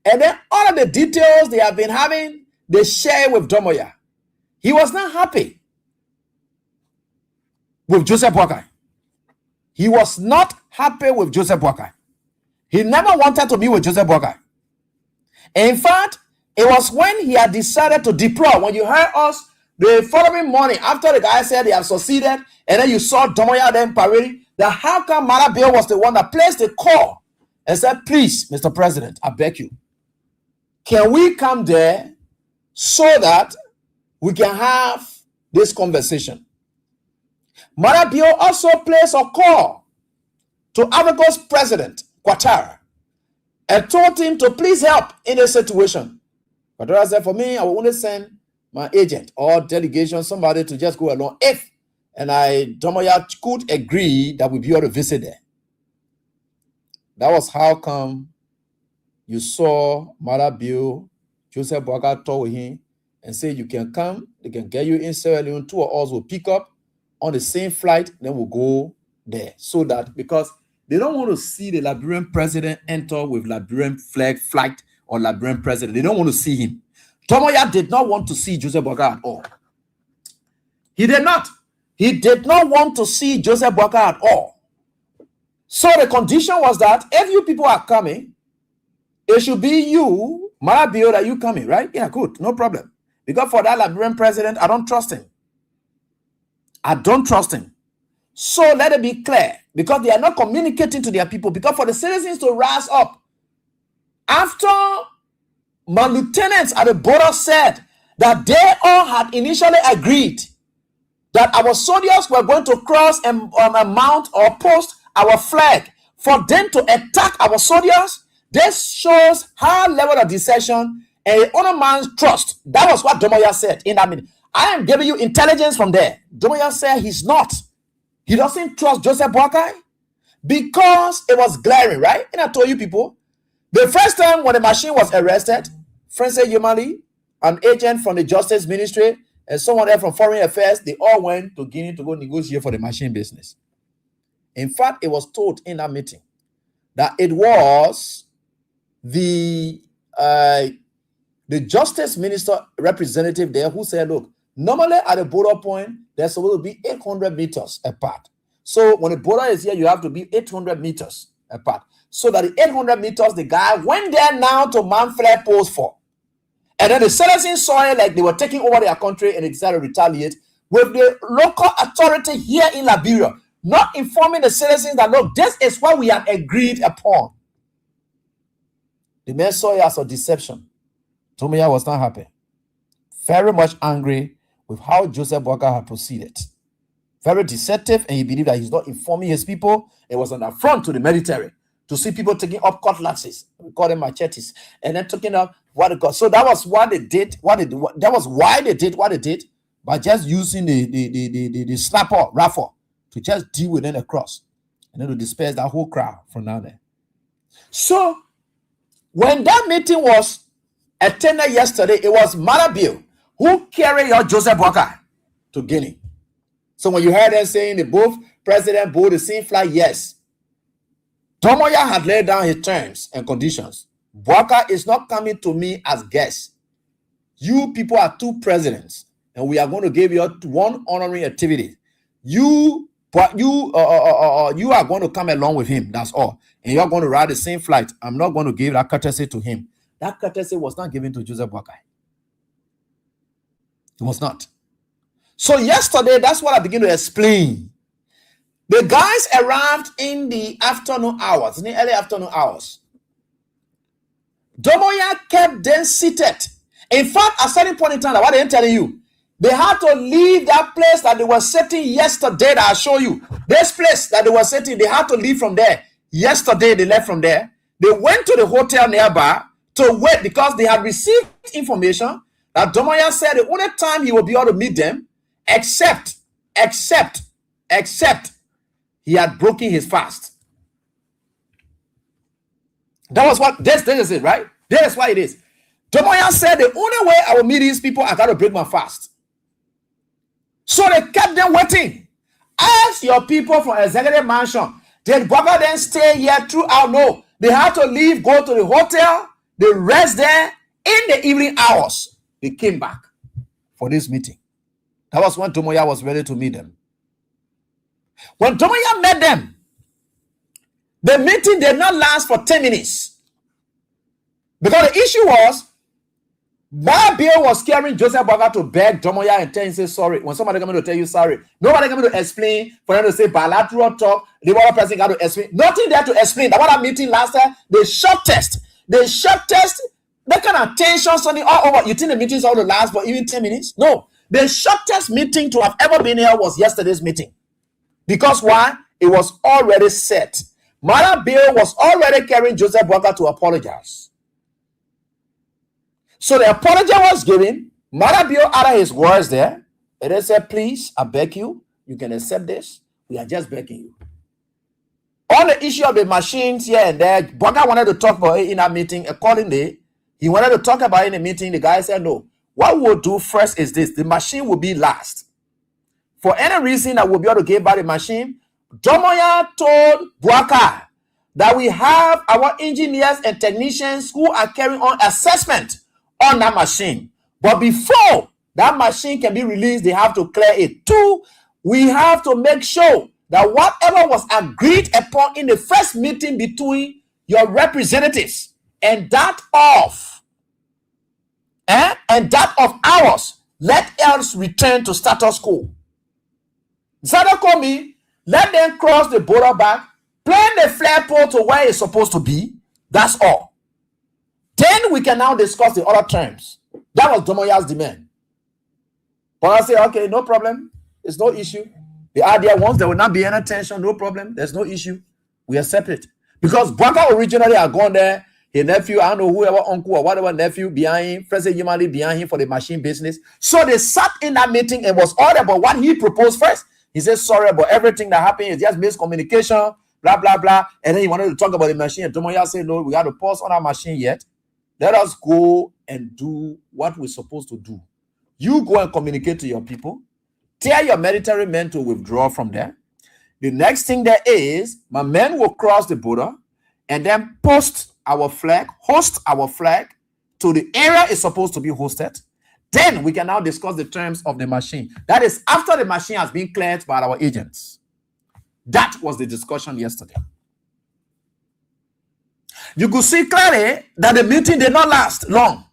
S13: And then all of the details they have been having, they share with Domoya. He was not happy with Joseph Boakai. He was not happy with Joseph Boakai. He never wanted to be with Joseph Boakai. In fact, it was when he had decided to deploy, when you heard us the following morning after the guy said they have succeeded, and then you saw Domoya then parading, that how come Marabio was the one that placed the call and said, please, Mr. President, I beg you, can we come there so that we can have this conversation? Marabio also placed a call to Africa's president, Ouattara, and told him to please help in the situation. Ouattara said, for me, I will only send my agent or delegation, somebody to just go along if, and Domoya could agree that we'll be able to visit there. That was how come you saw Marabio, Joseph Boakai talk with him and say, you can come, they can get you in Sierra Leone, two of us will pick up on the same flight, then we'll go there. So that, because they don't want to see the Liberian president enter with Liberian flag flight or Liberian president. They don't want to see him. Domoya did not want to see Joseph Boakai at all. He did not. He did not want to see Joseph Boakai at all. So the condition was that if you people are coming, it should be you, Marabio, that you coming, right? Yeah, good, no problem. Because for that Liberian president, I don't trust him. I don't trust him.
S4: So let it be clear, because they are not communicating to their people, because for the citizens to rise up, after my lieutenants at the border said that they all had initially agreed that our soldiers were going to cross and mount or post our flag for them to attack our soldiers, this shows high level of deception and honor man's trust. That was what Domoya said in that meeting. I am giving you intelligence from there. Domoya said he doesn't trust Joseph Boakai because it was glaring, right? And I told you people, the first time when the machine was arrested, Francis Yomali, an agent from the Justice Ministry, and someone there from Foreign Affairs, they all went to Guinea to go negotiate for the machine business. In fact, it was told in that meeting that it was the Justice Minister representative there who said, look, normally at the border point, there's supposed to be 800 meters apart. So when the border is here, you have to be 800 meters apart. So that the 800 meters, the guy went there now to mount flag post for. And then the citizens saw it like they were taking over their country, and they decided to retaliate with the local authority here in Liberia, not informing the citizens that, look, this is what we have agreed upon. The men saw it as a deception. Domoya was not happy. Very much angry with how Joseph Boakai had proceeded. Very deceptive, and he believed that he's not informing his people. It was an affront to the military to see people taking up cutlasses, we call them machetes, and then taking up what it got. So that was what they did. That was why they did what they did, by just using the snapper rifle to just deal with them across, and then to disperse that whole crowd from down there. So when that meeting was attended yesterday, it was Marabio who carried out Joseph Boakai to Guinea. So when you heard them saying that both president bore the same flag, yes, Domoya had laid down his terms and conditions. Boakai is not coming to me as guest. You people are two presidents, and we are going to give you one honoring activity. You are going to come along with him. That's all. And you are going to ride the same flight. I'm not going to give that courtesy to him. That courtesy was not given to Joseph Boakai. It was not. So yesterday, that's what I began to explain. The guys arrived in the afternoon hours, in the early afternoon hours. Domoya kept them seated. In fact, at a certain point in time, what I'm telling you, they had to leave that place that they were sitting yesterday that I show you. This place that they were sitting, they had to leave from there. Yesterday, they left from there. They went to the hotel nearby to wait because they had received information that Domoya said the only time he will be able to meet them, except he had broken his fast. That was what this is it, right? This is what it is. Domoya said the only way I will meet these people, I got to break my fast. So they kept them waiting. Ask your people from Executive Mansion, did Boakai then stay here throughout? No. They had to leave, go to the hotel, they rest there. In the evening hours, they came back for this meeting. That was when Domoya was ready to meet them. When Domoya met them, the meeting did not last for 10 minutes. Because the issue was, Marabio was carrying Joseph Boakai to beg Domoya and tell him, say sorry. When somebody coming to tell you sorry, nobody coming to explain, for them to say bilateral talk, the other person got to explain. Nothing there to explain. That what that meeting last time, they short test. That kind of tension something all over. You think the meetings all to last for even 10 minutes? No. The shortest meeting to have ever been here was yesterday's meeting. Because why? It was already set. Marabio was already carrying Joseph Boakai to apologize. So the apology was given. Marabio added his words there. And they said, please, I beg you, you can accept this. We are just begging you. On the issue of the machines here and there, Boakai wanted to talk about it in that meeting. Accordingly, he wanted to talk about it in the meeting. The guy said, no. What we'll do first is this. The machine will be last. For any reason that we'll be able to give back the machine, Domoya told Boakai that we have our engineers and technicians who are carrying on assessment on that machine. But before that machine can be released, they have to clear it. 2, we have to make sure that whatever was agreed upon in the first meeting between your representatives and that of ours, let us return to status quo. Zada called me Let them cross the border back, plan the flagpole to where it's supposed to be. That's all. Then we can now discuss the other terms. That was Domoya's demand. But I say, okay, no problem. It's no issue. The idea once there will not be any tension, no problem. There's no issue. We accept it. Because Bwaka originally had gone there, his nephew, I don't know, whoever, uncle or whatever nephew behind him, Fresh Yimali behind him for the machine business. So they sat in that meeting and was all about what he proposed first. He said, sorry about everything that happened. It's just miscommunication, blah, blah, blah. And then he wanted to talk about the machine. And Tomoya said, no, we got to pause on our machine yet. Let us go and do what we're supposed to do. You go and communicate to your people. Tell your military men to withdraw from there. The next thing there is, my men will cross the border and then post our flag, host our flag to the area it's supposed to be hosted. Then we can now discuss the terms of the machine. That is after the machine has been cleared by our agents. That was the discussion yesterday. You could see clearly that the meeting did not last long.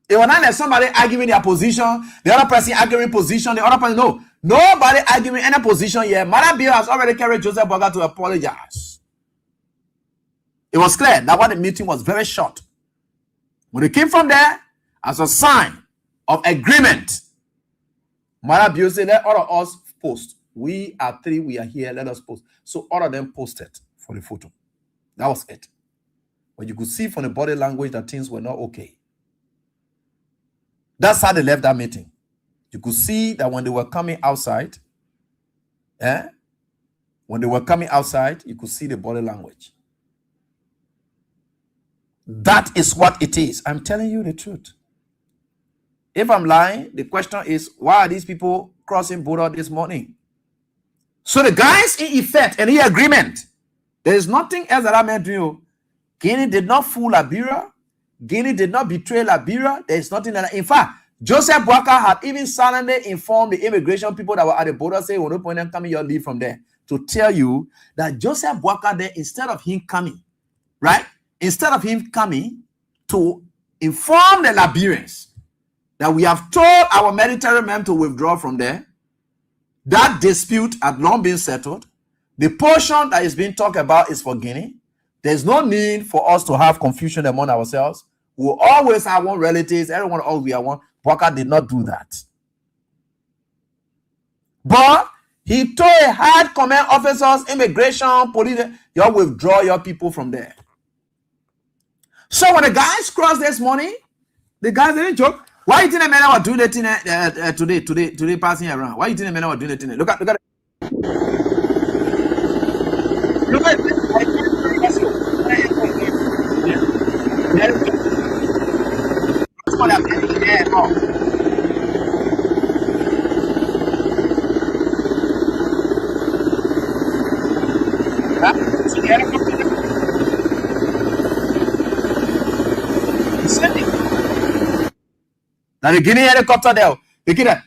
S4: It was not like somebody arguing their position, the other person arguing position, the other person, no. Nobody arguing any position yet. Madam Bill has already carried Joseph Boakai to apologize. It was clear that what the meeting was very short. When it came from there, as a sign of agreement, Madam Bill said, let all of us post. We are three, we are here, let us post. So all of them posted for the photo. That was it. But you could see from the body language that things were not okay. That's how they left that meeting. You could see that when they were coming outside, when they were coming outside, you could see the body language. That is what it is. I'm telling you the truth. If I'm lying, the question is, why are these people crossing border this morning? So the guys in effect and in agreement, there is nothing else that I meant to you. Guinea did not fool Liberia. Guinea did not betray Liberia. There is nothing that. In fact, Joseph Boakai had even silently informed the immigration people that were at the border, saying, "Well, no point in coming, you'll leave from there." To tell you that Joseph Boakai there, instead of him coming, right? Instead of him coming to inform the Liberians that we have told our military men to withdraw from there, that dispute had long been settled. The portion that is being talked about is for Guinea. There's no need for us to have confusion among ourselves. We'll always have one relatives. Everyone always we are one. Boakai did not do that. But he told high command officers, immigration, police, you withdraw your people from there. So when the guys crossed this morning, the guys didn't joke. Why you think the men were doing that today passing around? Why you think the men were doing that? Look at it. Look at it. Now the Guinea helicopter there.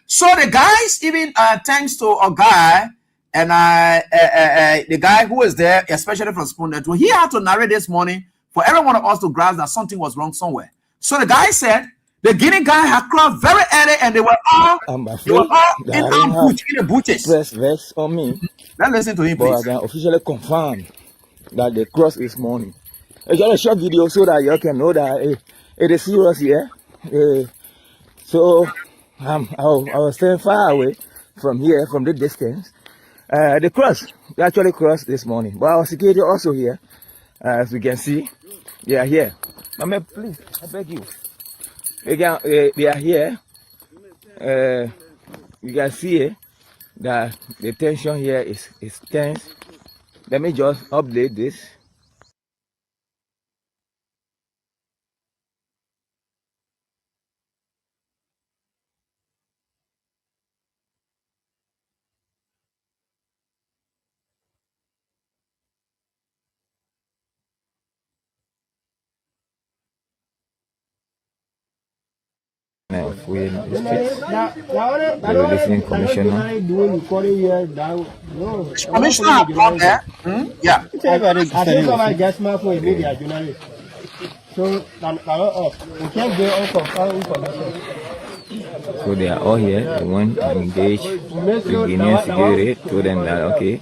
S4: So the guys, even thanks to a guy and the guy who was there, especially from Spoon Network, he had to narrate this morning for every one of us to grasp that something was wrong somewhere. So the guy said the Guinea guy had crossed very early and they were all in ambush in the bushes.
S14: Press vest on me.
S4: Let's listen to him, please.
S14: But I can officially confirm that they crossed this morning. It's just a short video so that you can know that it is serious here. So I was staying far away from here, from the distance. They actually crossed this morning. But our security also here, as we can see, they are here. Mama, please, I beg you. They are here. You can see that the tension here is tense. Let me just update this. The listening commissioner.
S4: Commissioner up there? Yeah.
S15: I think somebody gets my for a media journalist. So, we can't go on for information.
S14: So they are all here. They went to engage the Guinean security, told them that okay,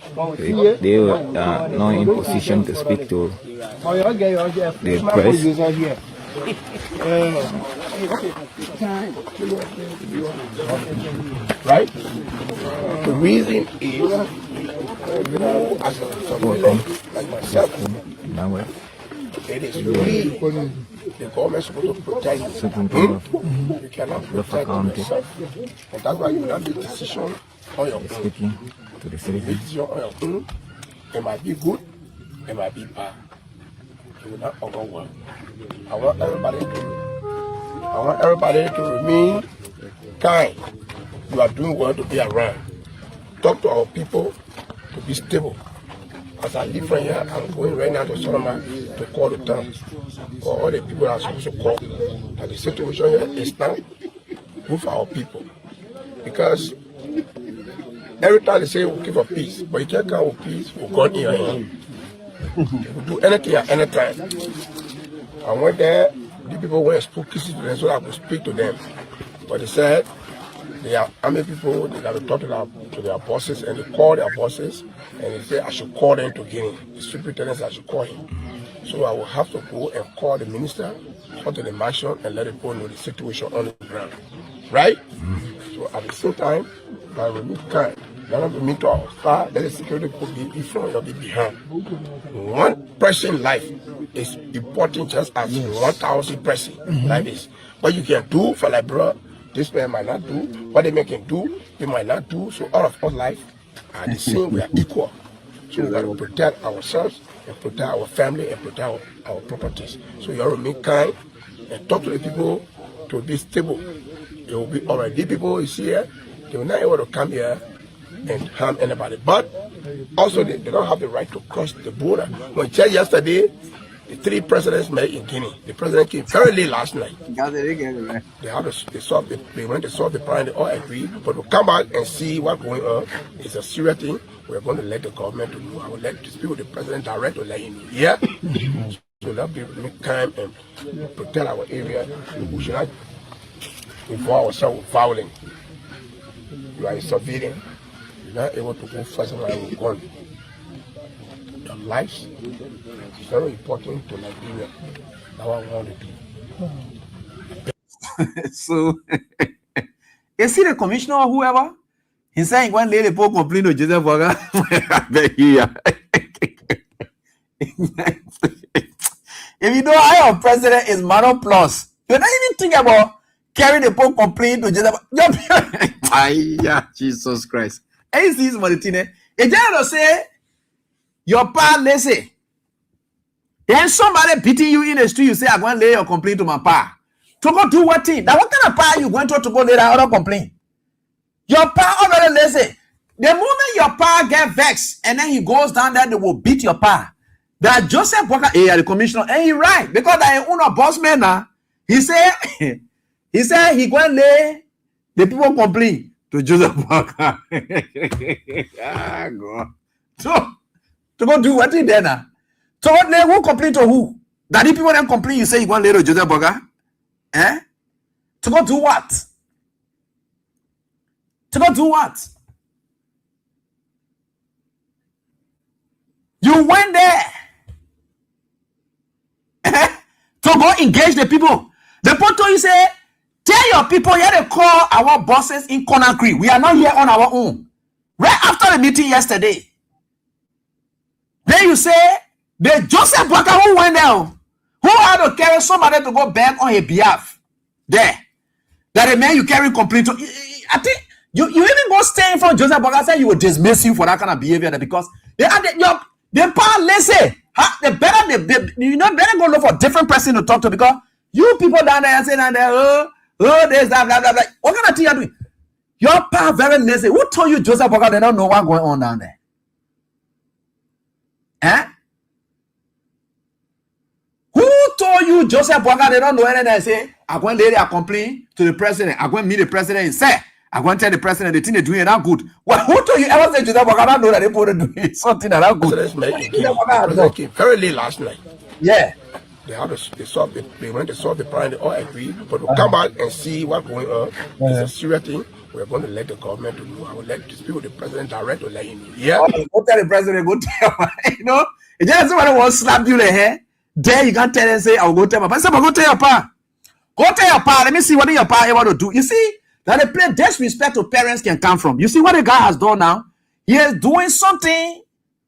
S14: they were not in position to speak to the press.
S16: Right? The reason is like myself, it is really the government supposed to protect you. You cannot protect yourself. And that's why you have the decision on your own.
S14: To the citizen.
S16: Decision on your own. It might be good, it might be bad. You will not overwhelm. I want everybody to remain kind. You are doing well to be around. Talk to our people to be stable. As I leave from here, I'm going right now to Solomon to call the town. For all the people that are supposed to call. And the situation here is now good for our people. Because every time they say we'll give for peace, but you can't come with peace, we'll go in your hand. They will do anything at any time. I went there, the people went and spoke kisses to them so I could speak to them. But they said, they are army people, they got to talk to their bosses, and they call their bosses, and they say I should call them to Guinea. The superintendent said I should call him. So I will have to go and call the minister, call to the marshal, and let the people know the situation on the ground. Right? So at the same time, I will be kind. None of the mean to our star, let the security could be in front or be behind. One person life is important just as 1,000 person life is. What you can do for like bro, this man might not do. What they can do, they might not do. So all of us life are the same, we are equal. So we got to protect ourselves and protect our family and protect our properties. So you have to remain kind and talk to the people to be stable. It will be alright. These people is here, they will not able to come here and harm anybody. But also they don't have the right to cross the border. When checked yesterday, the 3 presidents met in Guinea. The president came very late last night. They went to solve the problem, they all agreed. But to come back and see what's going on is a serious thing. We're going to let the government do. I will let to speak with the president direct to let him know. Yeah? So that be kind and protect our area. We should not involve ourselves with violence. You are a civilian. You're not able to go first around with gun. Your lives is very important to Nigeria. That's what I want to do.
S13: So, you see the commissioner or whoever? He said he went lay the poor complaint to Joseph Boakai. If you know how your president is Mano Plus, you're not even thinking about carrying the poor complaint to Joseph Boakai. Jesus Christ. And you see this Martine. A general say, your pa, let's say, then somebody beating you in the street, you say, I'm going to lay your complaint to my pa. To go do what thing? Now, what kind of pa you going to go lay that other complaint? Your pa already, let's say, the moment your pa get vexed and then he goes down there, they will beat your pa. That Joseph Boakai, the commissioner, and he right, because that ain't a boss man now. He said he going to lay the people complaint to Joseph Boakai. Ah, God. So, to go do what he did now. So what they who complain to who? That if people don't complain, you say you want to Joseph Boakai? Eh? To go do what? To go do what? You went there to go engage the people. The photo you say, tell your people here to call our bosses in Conakry. We are not here on our own. Right after the meeting yesterday. Then you say, the Joseph Boakai who went there, who had to carry somebody to go back on his behalf. There. That the man you carry complaint to. I think you even go stay in front of Joseph Boakai, say you will dismiss him for that kind of behavior there because they are the power, let's say, better go look for a different person to talk to because you people down there saying down there, there's that, blah, blah, blah. What kind of thing you are doing? Your power very lazy. Who told you Joseph Boakai they don't know what's going on down there? Eh? Who told you Joseph Boakai they don't know anything? They say, I'm going to lay a complaint to the president. I'm going to meet the president and say, I'm going to tell the president the thing they're doing is not good. Well, who told you ever say Joseph Boakai don't know that they're going to do something that not good?
S16: The president came very late last night.
S13: Yeah.
S16: they have they went to solve the problem, they all agree, but we'll come out and see what's going on. It's a serious thing. We're going to let the government to know. I will let these people, the president direct to let him know. Yeah.
S4: Okay, go tell the president, go tell him, you know, if just somebody wants to slap you in the head, then you can tell and say, I'll go tell my pa. Somebody go tell your pa. Go tell your pa. Let me see what your pa able to do. You see, that a place disrespect to parents can come from. You see what the guy has done now? He is doing something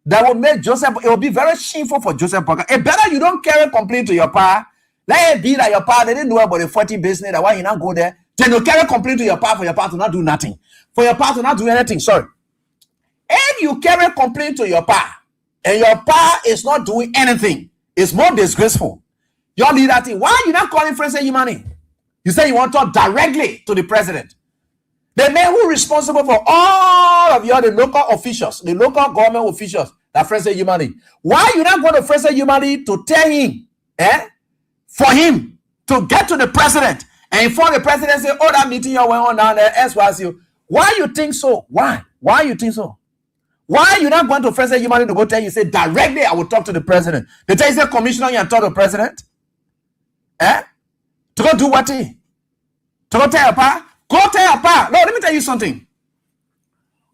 S4: that will make Joseph, it will be very shameful for Joseph Boakai. It better you don't carry complaint to your pa. Let it be that your pa, they didn't know about the 40 business, that why you not go there. Then you carry complaint to your pa for your pa to not do nothing. For your pa to not do anything, sorry. If you carry complaint to your pa, and your pa is not doing anything, it's more disgraceful. Your leader thing, why are you not calling Friends Yimani? You say you want to talk directly to the president. The man who is responsible for all of the local officials, the local government officials, that Friends Yimani. Why are you not going to Friends Yimani to tell him, for him to get to the president and inform the president, say, oh, that meeting you went on down there, SYSU. Why you think so? Why? Why you think so? Why are you not going to Friends Yimani to go tell you, say, directly, I will talk to the president? They tell you, say, commissioner, you talk to the president? To go do what? To go tell your pa? Go tell your pa. No, let me tell you something.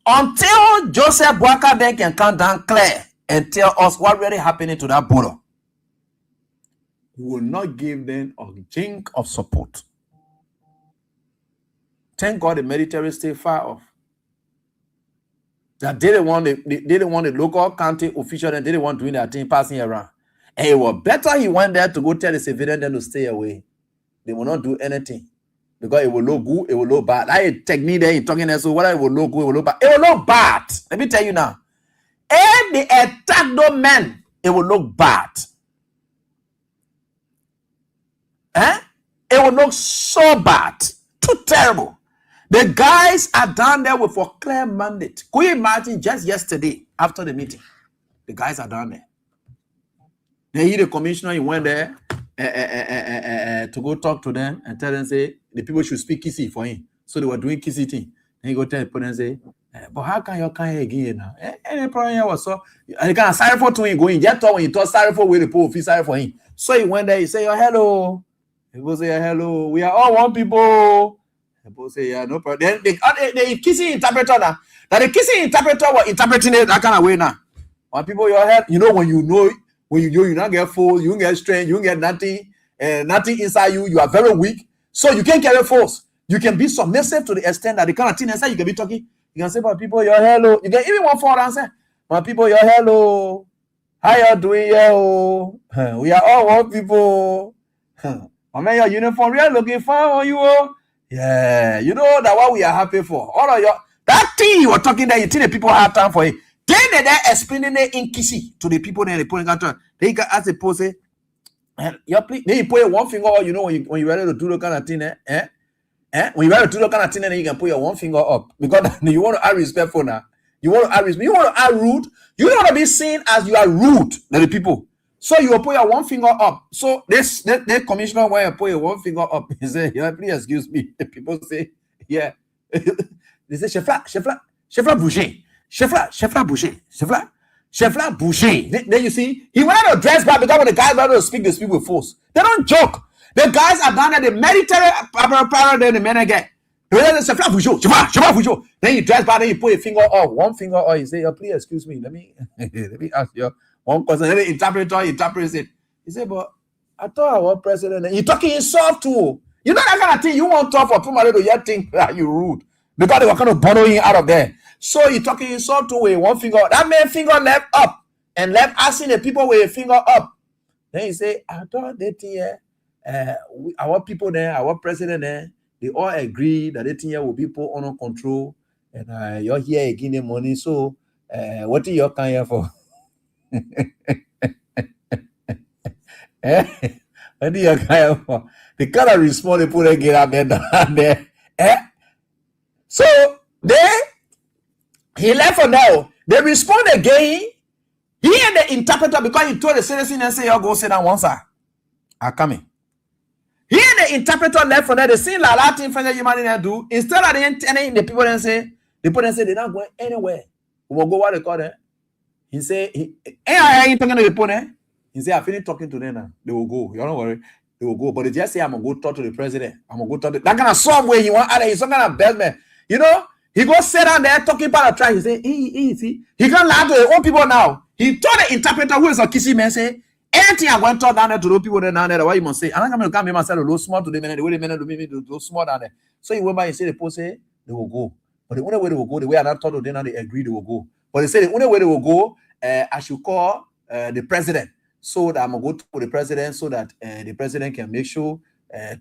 S4: Until Joseph Boakai then can come down clear and tell us what really happening to that border, we will not give them a jink of support. Thank God the military stay far off. That they didn't want the local county official and they didn't want doing their thing passing around. And it was better he went there to go tell the civilian than to stay away. They will not do anything. Because it will look good, it will look bad. That technique there, talking there, so whether it will look good, it will look bad. It will look bad. Let me tell you now. If they attack those men, it will look bad. It will look so bad. Too terrible. The guys are down there with a clear mandate. Could you imagine just yesterday after the meeting? The guys are down there. They hear the commissioner, he went there to go talk to them and tell them, say, the people should speak Kisi for him. So they were doing Kisi thing. Then he go tell the people and say, but how can you come here again now? Any problem here was so, and you can sorry for to him going. Just talk when you talk sorry for where the people feel sorry for him. So he went there, he say, oh, hello. People say, hello. We are all one people. People say, yeah, no problem. Then the kissing interpreter now. That the kissing interpreter was interpreting it that kind of way now. When people your head, you know, when you not get full, you get strength, you get nothing, nothing inside you, you are very weak. So you can't carry force. You can be submissive to the extent that the kind of thing inside you can be talking. You can say, my people, your hello. You can even one for answer. My people, your hello. How you doing here? Oh? We are all one people. I mean, your uniform, we are looking for on you. Oh? Yeah, you know that what we are happy for. All of your that thing you were talking there, you think the people have time for it. Then they're explaining it in Kisi to the people there. They put in they can ask the post, then you put one finger up, you know, when you ready to do the kind of thing, when you ready to do the kind of thing, then you can put your one finger up because you want to act respectful now. You want to act respectful. You want to act rude. You don't want to be seen as you are rude to the people. So you will put your one finger up. So this commissioner when you put your one finger up, he say, yeah, please excuse me. People say, yeah. They say, chef-la bouger. Chef-la bouger. Then you see, he wanted to dress back because when the guys wanted to speak, they speak with force. They don't joke. The guys are down at the military power, then the men again. Chef-la bouger. Then you dress back, then you put your finger up, one finger up. You say, oh, please excuse me. Let me ask you. One person, then the interpreter interprets it. He said, but I thought I was president. You're talking insult too. You know that kind of thing. You want to talk for people to yet think that you rude. Because they were kind of borrow him out of there. So you're talking insult to with one finger. That man finger left up and left asking the people with a finger up. Then he say, I thought that here, our people there, our president there, they all agree that that here will be put under control. And you're here again the money. So what are you coming here for? What do you kind of the kind of response they put again up there down there? So he left for now. They respond again. He and the interpreter, because he told the citizen and say, "You go sit down one side. I'm coming." He and the interpreter left for that. They see la Latin French humanity do. Instead of the people then say, they're not going anywhere. We will go what they call it. He say, I ain't talking to the people.
S13: He said, I finished talking to them now. They will go. You don't worry. They will go. But they just say, I'm going to go talk to the president. I'm going to go talk to that kind of some way he want. He's some kind of best man. You know, he go sit down there talking about a trial. He say, he can't lie to the old people now. He told the interpreter who is a kissy man, say, anything I went to talk down there to those people down there, what you must say. And I'm going to come myself a little small to them, and the way they do me, do small down there. So he went by and said, the post say, they will go. But the only way they will go, the way I not told them, now they agree they will go. But they say the only way they will go, I should call the president. So that I'm going to go to the president so that the president can make sure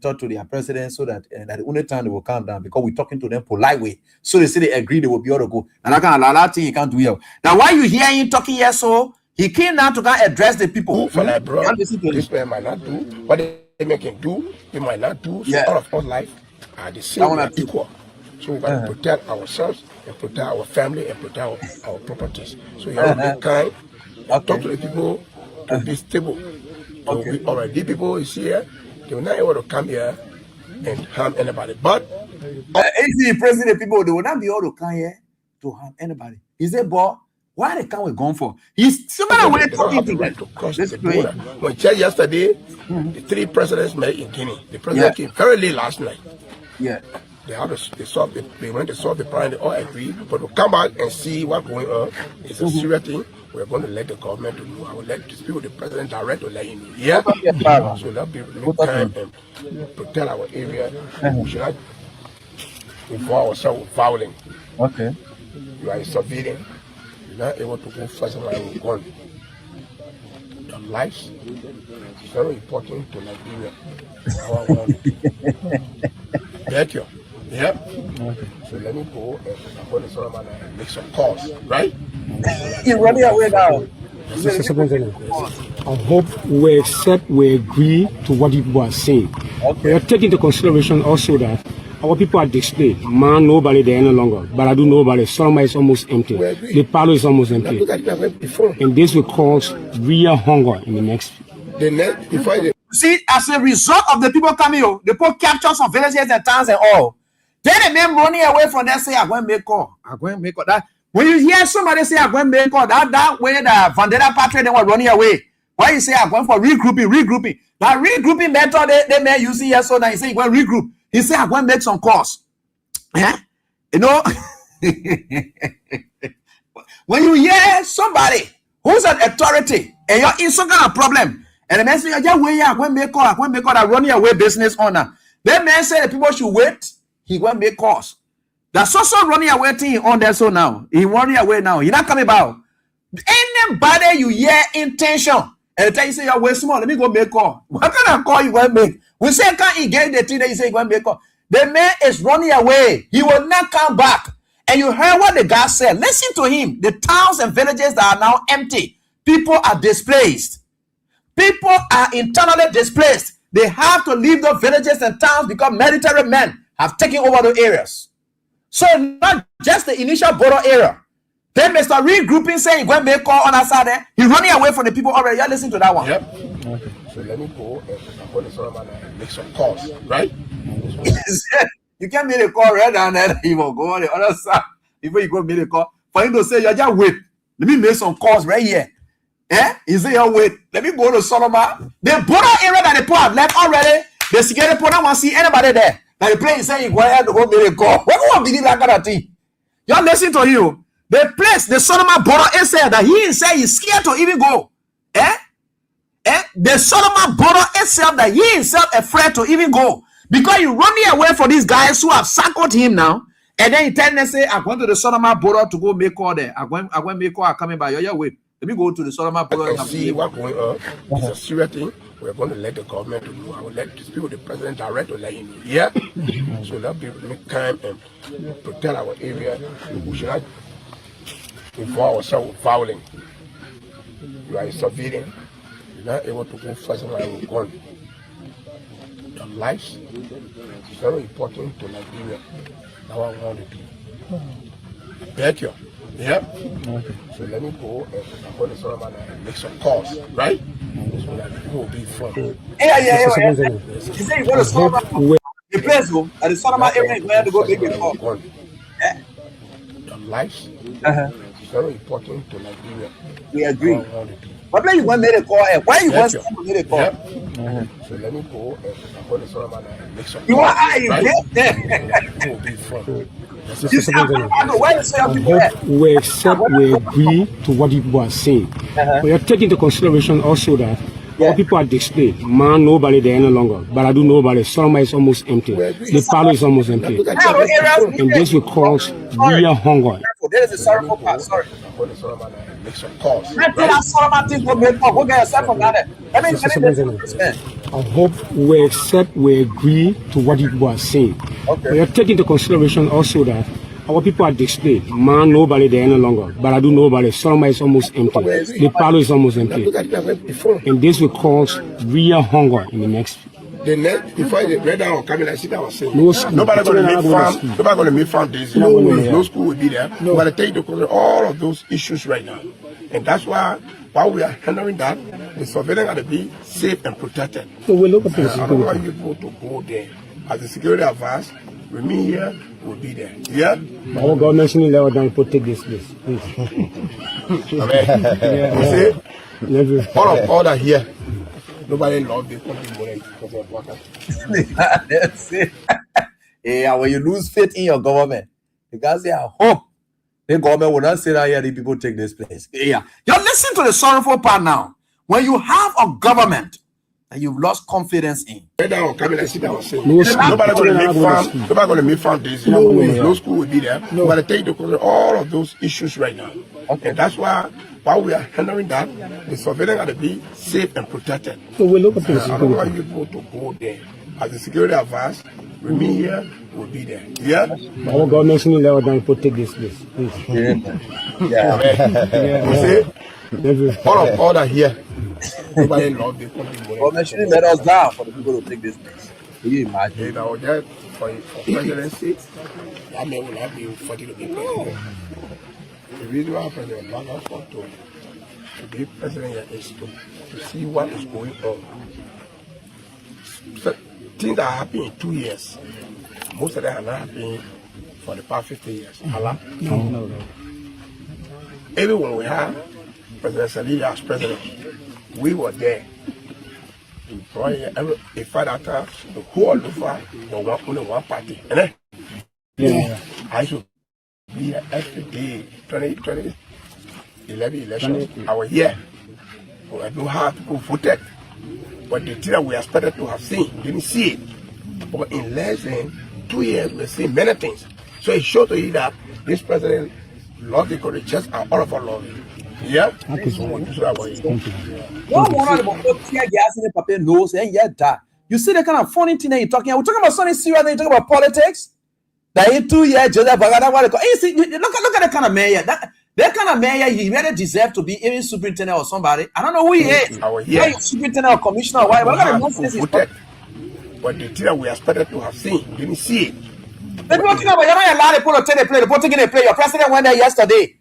S13: talk to their president so that the only time they will calm down because we're talking to them polite way. So they say they agree they will be able to go. And I can't allow that thing he can't do here. Now why you hear him talking here so he came down to address the people.
S16: For like, bro, this man might not do what they make him do. He might not do. So all of us life are the same, we are equal. So we got to protect ourselves and protect our family and protect our properties. So you have to be kind. Talk to the people to be stable. Already people is here. They will not able to come here and harm anybody. But
S13: if the president people, they will not be able to come here to harm anybody. He said, boy, why they can't we gone for? He's somebody way talking to
S16: right to cross the border. When checked yesterday, the 3 presidents met in Guinea. The president came very late last night.
S13: Yeah.
S16: They went to solve the problem, they all agree. But to come back and see what's going on, it's a serious thing. We're going to let the government know. I will let the people, the president direct to let him know. Yeah? So that be really time and protect our area. We should not involve ourselves with violence.
S13: Okay.
S16: You are a civilian. You're not able to go first line with gun. Your lives is very important to Nigeria. Thank you. Yep. So let me go and go to Solomon and make some calls, right?
S13: You're running away now.
S17: I hope we accept, we agree to what people are saying. We are taking into consideration also that our people are displaced. Man, nobody there any longer. But I do know about it. Solomon is almost empty. The palo is almost empty. And this will cause real hunger in the next.
S13: See, as a result of the people coming, the people capture some villages and towns and all. Then the men running away from there say, I'm going to make call. I'm going to make call. That when you hear somebody say, I'm going to make call, that way the Vandera Patriot, they were running away. Why you say, I'm going for regrouping? That regrouping method they may use here, so that he say, well, regroup. He say, I'm going to make some calls. You know, when you hear somebody who's an authority and you're in some kind of problem, and the man say, yeah, wait, I'm going to make call that running away business owner. That man say the people should wait. He won't make calls. That's also running away thing on there so now. He running away now. He not coming back. Anybody you hear intention and they tell you say you're way small, let me go make call. What kind of call you going to make? We say can't he get the thing that you say you going to make call. The man is running away. He will not come back. And you heard what the guy said. Listen to him. The towns and villages that are now empty. People are displaced. People are internally displaced. They have to leave the villages and towns because military men have taken over the areas. So not just the initial border area. Then they start regrouping, saying, when they call on our side there, he's running away from the people already. You listen to that one.
S16: Yep. Okay. So let me go and go to Solomon and make some calls, right?
S13: You can't make a call right down there. He will go on the other side before you go make a call. For him to say, you just wait. Let me make some calls right here. He say, you wait. Let me go to Solomon. The border area that the people have left already, the security people don't want to see anybody there. Now the place is saying, go ahead to go make a call. What do you want to believe that kind of thing? You listen to you. The place, the Solomon border, is said that he said he's scared to even go. The Solomon border itself, that he himself afraid to even go. Because you running away from these guys who have circled him now. And then he tell them, say, I'm going to the Solomon border to go make call there. I'm going to make call, I'm coming by. Yo, wait. Let me go to the Solomon border
S16: and see what's going on. It's a serious thing. We're going to let the government know. I will let these people, the president direct to let him know. Yeah? So that be make time and protect our area. We should not involve ourselves with violence. You are a civilian. You're not able to go first line with gun. Your lives is very important to Nigeria. Now I want to be. Thank you. Yep. Okay. So let me go and go to Solomon and make some calls, right? So that people will be fun.
S13: Yeah. You say you go to Solomon. The place go at the Solomon area where to go make a call.
S16: Your lives is very important to Nigeria.
S13: We agree.
S16: Now I want to be.
S4: But when you want me to call, why you want me to call?
S16: So let me go and I'm going to Solomon and make some
S4: You
S16: calls,
S4: are you
S16: right?
S4: get there.
S16: Who will be from?
S4: You see, I know where to say
S17: I
S4: people at.
S17: hope we accept, we agree to what people are saying. We are taking into consideration also that our people are displayed. Man, nobody there any longer. But I do nobody. Solomon is almost empty. The palace is almost empty. And this will cause real hunger.
S4: There is a sorrowful part. Sorry.
S16: I'm going to Solomon and make some calls,
S4: Let's tell us Solomon things go make up. Go get yourself from that.
S17: I hope we accept, we agree to what people are saying. We are taking into consideration also that our people are displayed. Man, nobody there any longer. But I do nobody. Solomon is almost empty. The palace is almost empty. And this will cause real hunger in the next.
S16: The next, before the red down coming, I see that I was saying.
S17: No school.
S16: Nobody going to make farm. Nobody going to make foundation. No school will be there. We're going to take into consideration all of those issues right now, and that's why while we are handling that, the surveillance got to be safe and protected.
S17: So we look at this.
S16: I don't want you to go there. As the security advice, with me here, will be there. Yeah.
S17: Our government should never done protect this place. Please.
S16: You see, all that here. Nobody loves the country more than
S4: That's it. Yeah, when you lose faith in your government, you guys say, I hope the government will not say that here the people take this place. Yeah. You listen to the sorrowful part now. When you have a government that you've lost confidence in.
S16: Nobody going to make farm. Nobody going to make foundation. No school will be there. We're going to take into consideration all of those issues right now. Okay. And that's why while we are handling that, the surveillance got to be safe and protected.
S17: So we look at this.
S16: I don't want you to go there. As the security advice, with me here, will be there. Yeah.
S17: Our government should never done protect this place. Please.
S16: You see, all that here. Nobody loves the country more.
S4: Government shouldn't let us down for the people to take this place. Can you imagine?
S16: If I was there for presidency, that man will not be fighting to be president. The reason why President Biden fought to be president here is to see what is going on. So, things that happen in 2 years, most of them are not happening for the past 50 years. No. Even when we had President Saliya as president, we were there. In fact, after the whole of the only one party. I should be here every day, 2011 election. I was here. I know how people voted. But the thing that we expected to have seen, didn't see it. But in less than 2 years, we've seen many things. So it shows to you that this president loves the country just as all of us love it. Yeah?
S4: You see the kind of funny thing that you're talking about? We're talking about something serious, then you're talking about politics. That in 2 years, Joseph Bagada, what they call. You see, look at the kind of mayor. That kind of mayor, he really deserves to be even superintendent or somebody. I don't know who he is. Yeah, superintendent or commissioner or whatever.
S16: But the thing that we expected to have seen, didn't see it.
S4: They're talking about you're not allowed to put a play. They're putting in a play. Your president went there yesterday.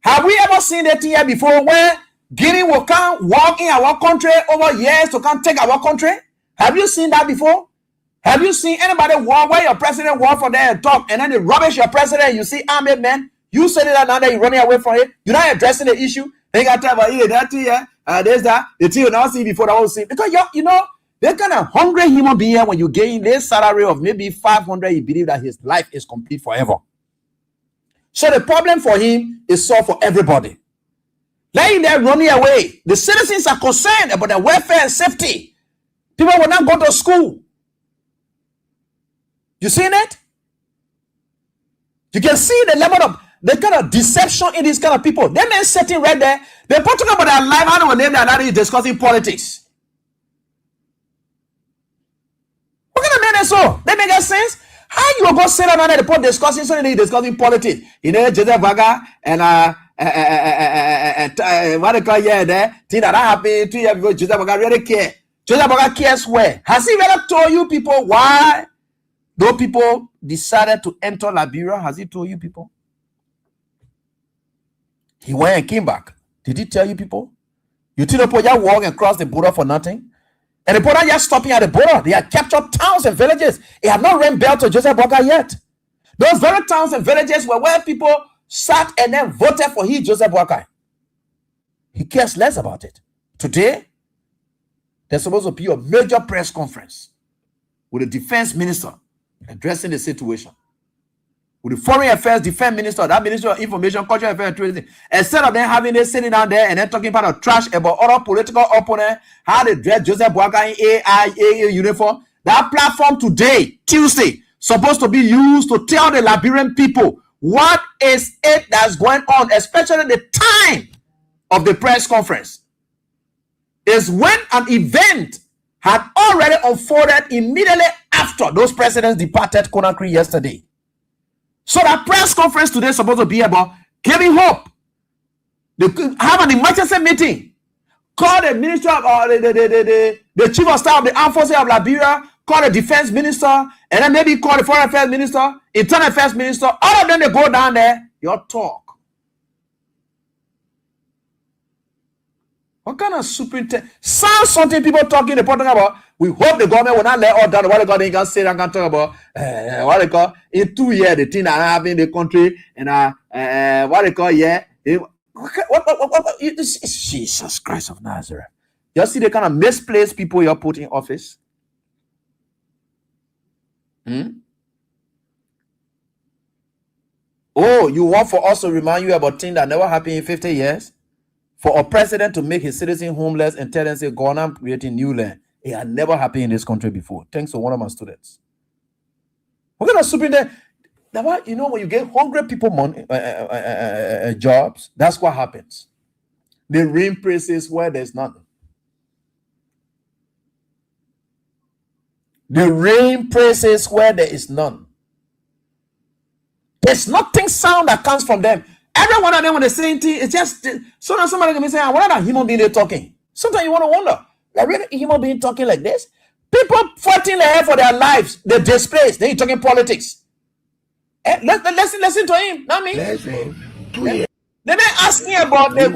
S4: Have we ever seen that thing here before where Guinea will come walk in our country over years to come take our country? Have you seen that before? Have you seen anybody walk where your president walk for there and talk and then they rubbish your president? You see armed men. You said it and now that you're running away from it. You're not addressing the issue. They got to about that thing, there's that. The thing you now see before that whole scene. Because you know, they're kind of hungry human being when you gain this salary of maybe 500, he believe that his life is complete forever. So the problem for him is solved for everybody. Laying there running away. The citizens are concerned about their welfare and safety. People will not go to school. You seen it? You can see the level of the kind of deception in these kind of people. They men sitting right there. They're talking about their life. I don't know name their life is discussing politics. What kind of men are so? They make sense? How you go sit down at the point discussing something discussing politics? You know, Joseph Baga and what they call there, thing that happened 2 years before. Joseph Baga really care. Joseph Baga cares where? Has he ever told you people why those people decided to enter Liberia? Has he told you people? He went and came back. Did he tell you people? You think the people just walk and cross the border for nothing? And the border just stopping at the border. They have captured towns and villages. It have not rang bell to Joseph Boakai yet. Those very towns and villages were where people sat and then voted for Joseph Boakai. He cares less about it. Today, there's supposed to be a major press conference with the defense minister addressing the situation. With the foreign affairs defense minister, that minister of information, culture affairs and tourism, instead of them having this sitting down there and then talking about trash about other political opponents, how they dress Joseph Boakai in AIA uniform, that platform today, Tuesday, supposed to be used to tell the Liberian people what is it that's going on, especially the time of the press conference, is when an event had already unfolded immediately after those presidents departed Conakry yesterday. So that press conference today is supposed to be about giving hope. They have an emergency meeting. Call the minister of the chief of staff of the armed forces of Liberia, call the defense minister, and then maybe call the foreign affairs minister, internal affairs minister. All of them, they go down there, your talk. What kind of superintendent? Sounds something people talking about. We hope the government will not let all down. What the government can say and can talk about what they call in 2 years the thing that happened in the country and what they call what Jesus Christ of Nazareth. You see the kind of misplaced people you're put in office. Oh, you want for us to remind you about things that never happened in 50 years? For a president to make his citizen homeless and tell them, say, go on and creating new land. It had never happened in this country before. Thanks to one of my students. We're going to superintend. Now, you know, when you get hungry people money, jobs, that's what happens. They rain places where there's nothing. They rain places where there is none. There's nothing sound that comes from them. Every one of them when they say thing, it's just sometimes somebody can be saying, what are the human beings they're talking? Sometimes you want to wonder, like really a human being talking like this? People fighting their head for their lives, they're displaced, they're talking politics. Listen to him, not me.
S16: Listen,
S4: Let me ask you about them.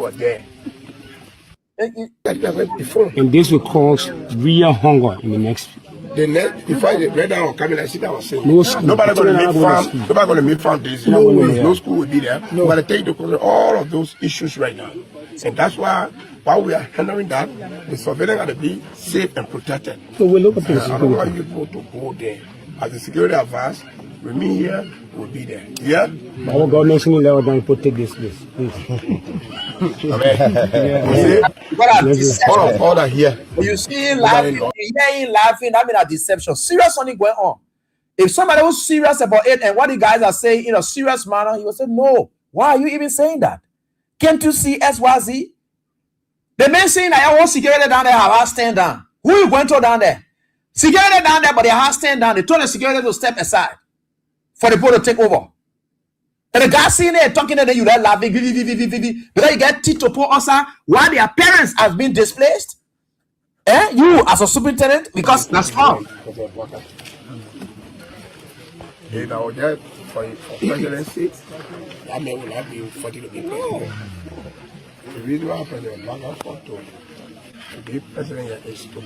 S17: And this will cause real hunger in the next.
S16: Before the red down coming, I see that was saying
S17: No school.
S16: nobody going to make farm. Nobody going to make foundation. No school will be there. We're going to take the all of those issues right now, and that's why while we are handling that, the surveillance got to be safe and protected.
S17: So we look at this.
S16: I don't want you to go there. As the security advice, with me here, we'll be there. Yeah.
S17: Our government should let them protect this place.
S16: All that here.
S4: You see laughing, you hear him laughing, that means a deception. Serious something going on. If somebody was serious about it and what the guys are saying in a serious manner, he will say, no. Why are you even saying that? Can't you see SYZ? The men saying that I want security down there, have us stand down. Who are you going to down there? Security down there, but they have stand down. They told the security to step aside for the people to take over. And the guy sitting there talking to them, you there laughing, but then you get teeth to pour outside while their parents have been displaced. You as a superintendent, because that's wrong.
S16: You know, that for presidency, that man will not be 40 to be president. The reason why President Banga fought to be president is to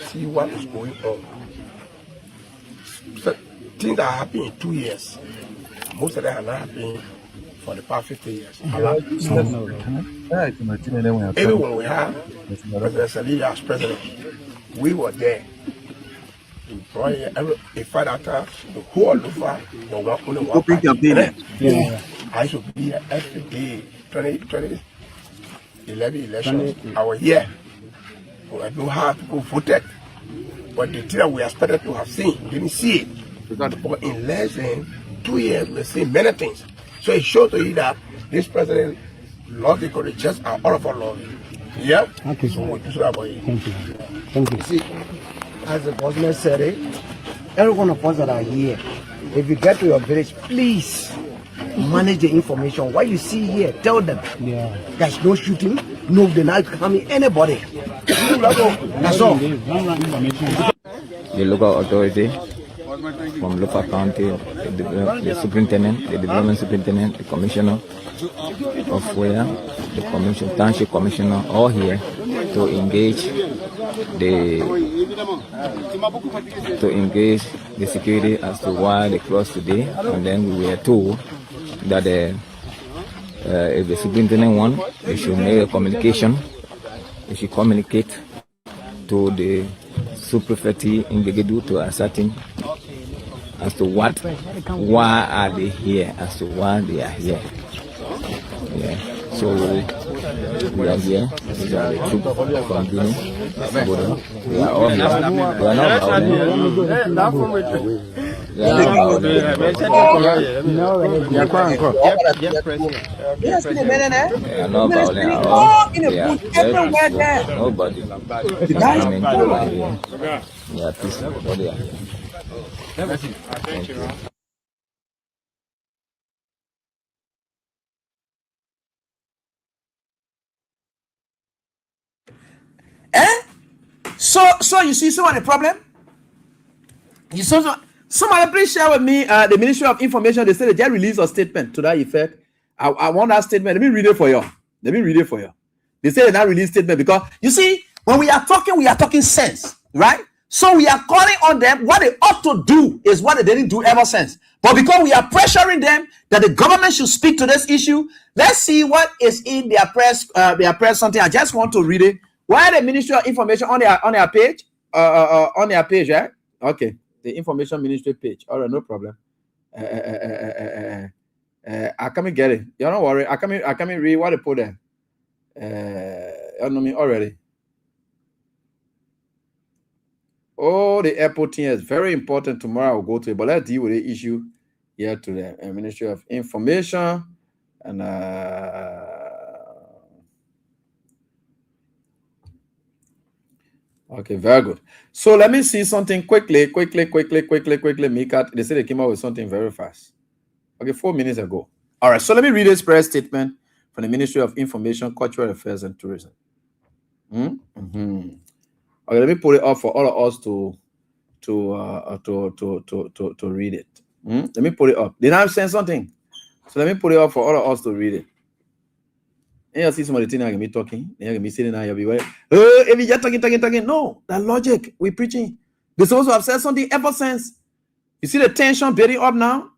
S16: see what is going on. So, things that happen in 2 years, most of them are not happening for the past 50 years. Even when we had President Saliya as president, we were there. We brought a fight after the whole over only one campaign. I should be here every day. 2011 elections, I was here. I know how people voted. But the thing that we expected to have seen, didn't see it. Because in less than 2 years, we've seen many things. So it shows to you that this president loves the country just as all of us love it. Yeah?
S17: Thank you.
S16: So we do that for you.
S17: Thank you. Thank you.
S15: See, as the president said it, every one of us that are here, if you get to your village, please manage the information. What you see here, tell them.
S17: Yeah.
S15: There's no shooting, no, they're not coming anybody. That's all.
S18: The local authority from local county, the superintendent, the development superintendent, the commissioner of where, the commission, township commissioner, all here to engage the security as to why they closed today. And then we were told that if the superintendent want, they should make a communication. They should communicate to the subprefect in Gegedu to ascertain as to why are they here, as to why they are here. Yeah. So we are here. These are the troops from Guinea. We are all here. We are not violent. We are not violent. We are not violent at all. Nobody. We are peaceful. Nobody are here. Thank you.
S4: So you see some of the problem? You saw somebody please share with me the Ministry of Information. They said they just released a statement to that effect. I want that statement. Let me read it for you. They say they now release statement because you see, when we are talking sense, right? So we are calling on them. What they ought to do is what they didn't do ever since. But because we are pressuring them that the government should speak to this issue, let's see what is in their press something. I just want to read it. Why the Ministry of Information on their page? On their page, right? Okay, the Information Ministry page. All right, no problem. I come and get it. You don't worry. I come and read what they put there. You know me already. Oh, the airport thing is very important. Tomorrow I'll go to it, but let's deal with the issue here to the Ministry of Information and okay, very good. So let me see something quickly. Mika, they say they came out with something very fast. Okay, 4 minutes ago. All right, so let me read this press statement from the Ministry of Information, Cultural Affairs and Tourism. Okay, let me put it up for all of us to read it. Let me put it up. Did I say something? So let me put it up for all of us to read it. And you see some of the things I can be talking. They can be sitting there. You'll be like, if you just talking. No, that logic. We're preaching. They're supposed to have said something ever since. You see the tension building up now?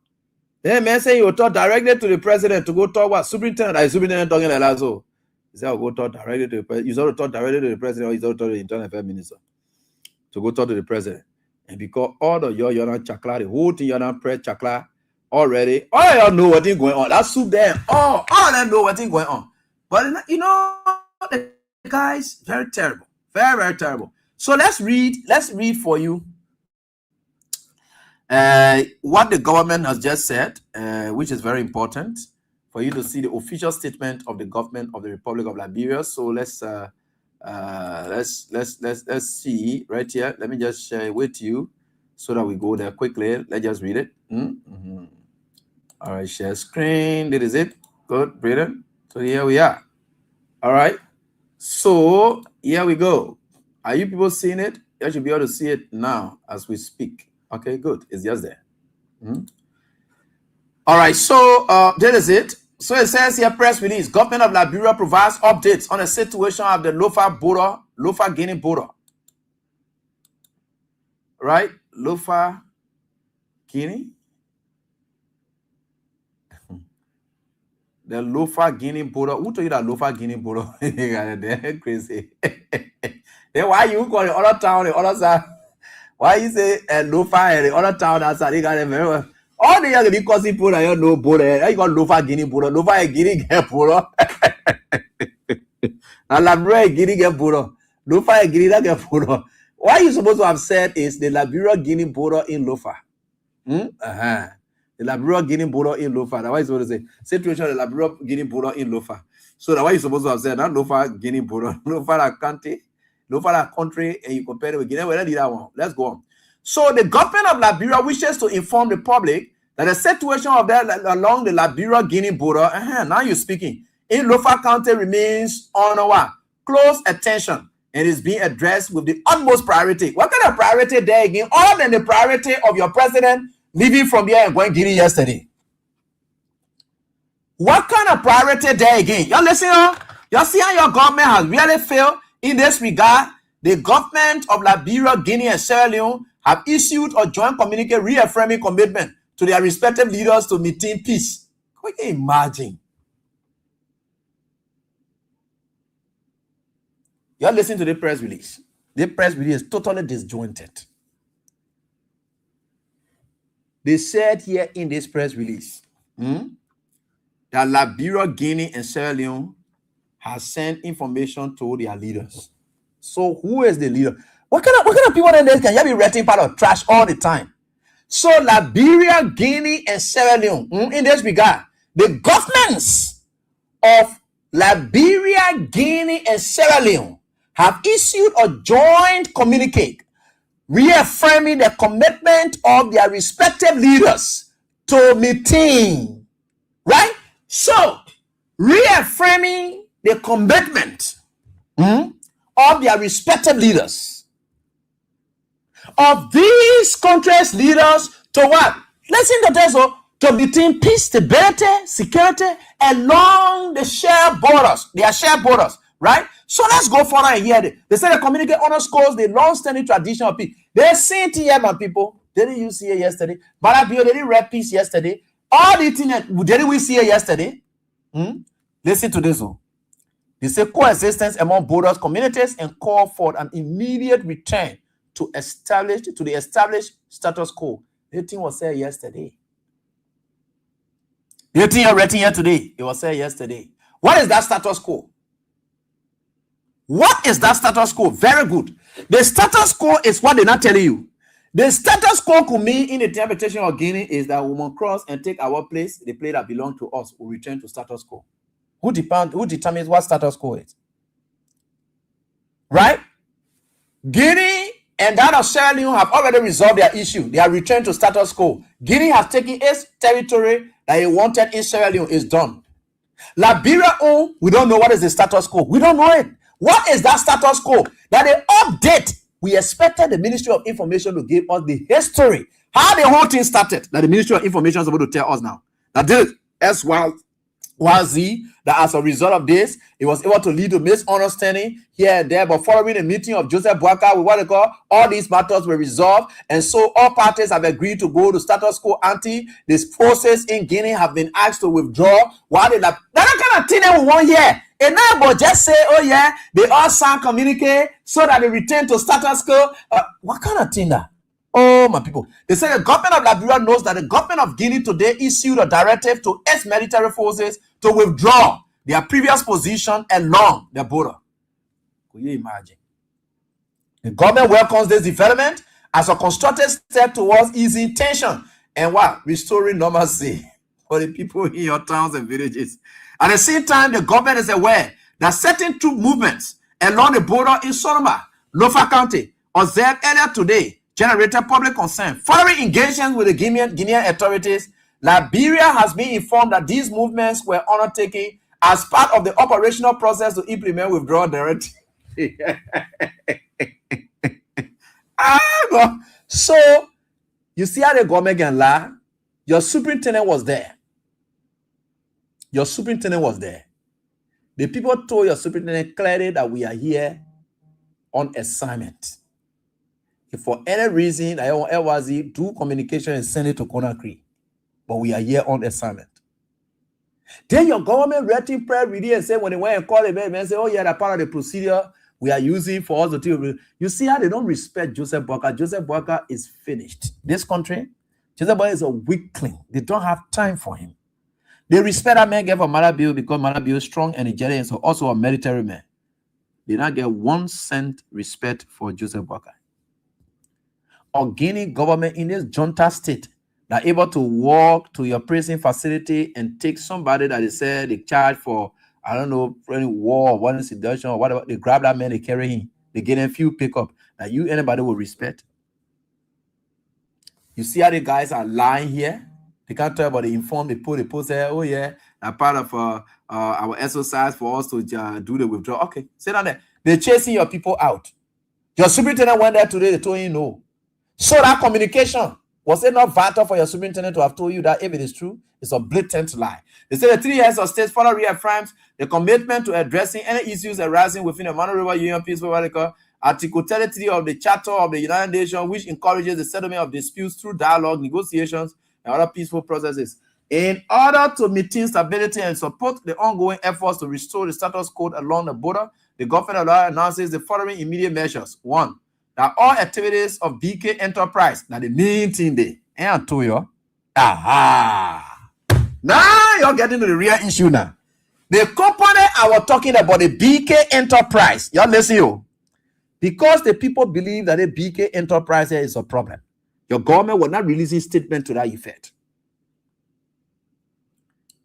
S4: Then man say you talk directly to the president to go talk what superintendent. The superintendent talking like that. So he said, I'll go talk directly to the president. You sort of talk directly to the president, or you sort of talk to the internal affairs minister to go talk to the president. And because all of you're not chakla, the whole thing you're not press chakla already. All of y'all know what is going on. That's soup there. All of them know what is going on. But you know, the guys, very terrible. Very, very terrible. So let's read for you what the government has just said, which is very important for you to see the official statement of the government of the Republic of Liberia. So let's see right here. Let me just share it with you so that we go there quickly. Let's just read it. All right, share screen. This is it. Good, brilliant. So here we are. All right. So here we go. Are you people seeing it? You should be able to see it now as we speak. Okay, good. It's just there. All right. So that is it. So it says here, press release. Government of Liberia provides updates on the situation of the Lofa Guinea border. Right? Lofa Guinea. The Lofa Guinea border. Who told you that Lofa Guinea border? They're crazy. Then why you call the other town the other side? Why you say Lofa and the other town outside? They got them very well. All the other because people are no border. You got Lofa Guinea border. Lofa Guinea get border. And Liberia Guinea get border. Lofa Guinea get border. Why you supposed to have said is the Liberia Guinea border in Lofa? The Liberia Guinea border in Lofa. That's why you supposed to say situation of the Liberia Guinea border in Lofa. So that's why you supposed to have said not Lofa Guinea border. Lofa country, and you compare it with Guinea. Well, let's do that one. Let's go on. So the government of Liberia wishes to inform the public that the situation of that along the Liberia Guinea border, now you're speaking, in Lofa County remains on our close attention and is being addressed with the utmost priority. What kind of priority there again? Other than the priority of your president leaving from here and going Guinea yesterday. What kind of priority there again? You listen, you see how your government has really failed in this regard. The government of Liberia, Guinea, and Sierra Leone have issued a joint communique reaffirming commitment to their respective leaders to maintain peace. Can you imagine? You're listening to the press release. The press release is totally disjointed. They said here in this press release that Liberia, Guinea, and Sierra Leone has sent information to their leaders. So who is the leader? What kind of people in this can you be writing part of trash all the time? So Liberia, Guinea, and Sierra Leone, in this regard, the governments of Liberia, Guinea, and Sierra Leone have issued a joint communique reaffirming the commitment of their respective leaders to meeting. Right? So, reaffirming the commitment of their respective leaders, of these countries' leaders, to what? Listen to this, to maintain peace, stability, security along the shared borders, their shared borders, right? So let's go further and hear it. They say the communique underscores the long-standing tradition of peace. They're saying to here, my people, didn't you see it yesterday? Barabio, they didn't read peace yesterday. All the things that didn't we see it yesterday? Listen to this. They say coexistence among borders, communities, and call for an immediate return to the established status quo. The thing was said yesterday. The thing you're writing here today, it was said yesterday. What is that status quo? What is that status quo? Very good. The status quo is what they're not telling you. The status quo could mean in the interpretation of Guinea is that we will cross and take our place, the place that belongs to us, will return to status quo. Who determines what status quo is? Right? Guinea and that of Sierra Leone have already resolved their issue. They have returned to status quo. Guinea has taken its territory that it wanted in Sierra Leone is done. Liberia, we don't know what is the status quo. We don't know it. What is that status quo? That the update, we expected the Ministry of Information to give us the history, how the whole thing started, that the Ministry of Information is able to tell us now. That this SYZ, that as a result of this, it was able to lead to misunderstanding here and there, but following the meeting of Joseph Boakai, with what they call, all these matters were resolved, and so all parties have agreed to go to status quo ante. These forces in Guinea have been asked to withdraw. Why they that kind of thing that we want here. And now, but just say, oh yeah, they all sign communique so that they return to status quo. What kind of thing that? Oh, my people. They say the government of Liberia knows that the government of Guinea today issued a directive to its military forces to withdraw their previous position along the border. Could you imagine? The government welcomes this development as a constructive step towards easing tension and what? Restoring normalcy for the people in your towns and villages. At the same time, the government is aware that certain troop movements along the border in Sonoma, Lofa County, observed earlier today, generated public concern. Following engagements with the Guinean authorities, Liberia has been informed that these movements were undertaken as part of the operational process to implement withdrawal directive. So, you see how the government can lie? Your superintendent was there. Your superintendent was there. The people told your superintendent clearly that we are here on assignment. If for any reason I want LYZ do communication and send it to Conakry, but we are here on assignment. Then your government writing prayer reading and say when they went and call the man and say, oh yeah, that part of the procedure we are using for us to do. You see how they don't respect Joseph Boakai. Joseph Boakai is finished. This country, Joseph Boakai is a weakling. They don't have time for him. They respect that man gave for Malabio because Malabio is strong and Nigerian, so also a military man. They not get 1 cent respect for Joseph Boakai. Or Guinea government in this junta state that able to walk to your prison facility and take somebody that they said they charge for, I don't know, for any war or one seduction or whatever. They grab that man, they carry him, they get a few pickup that you anybody will respect. You see how the guys are lying here? They can't tell about the inform, they post there, oh yeah, a part of our exercise for us to do the withdrawal. Okay, sit down there. They're chasing your people out. Your superintendent went there today, they told you no. So that communication, was it not vital for your superintendent to have told you that if it is true, it's a blatant lie? They say the 3 years of state further reaffirms the commitment to addressing any issues arising within the Mano River Union Peaceful Radical Article 33 of the Charter of the United Nations, which encourages the settlement of disputes through dialogue, negotiations, and other peaceful processes. In order to maintain stability and support the ongoing efforts to restore the status quo along the border,
S13: the government of Lawyer announces the following immediate measures. 1. That all activities of BK Enterprise, now the main thing there, and to you. Aha! Now you're getting to the real issue now. The company I was talking about, the BK Enterprise, y'all listen you. Because the people believe that the BK Enterprise is a problem, your government will not release a statement to that effect.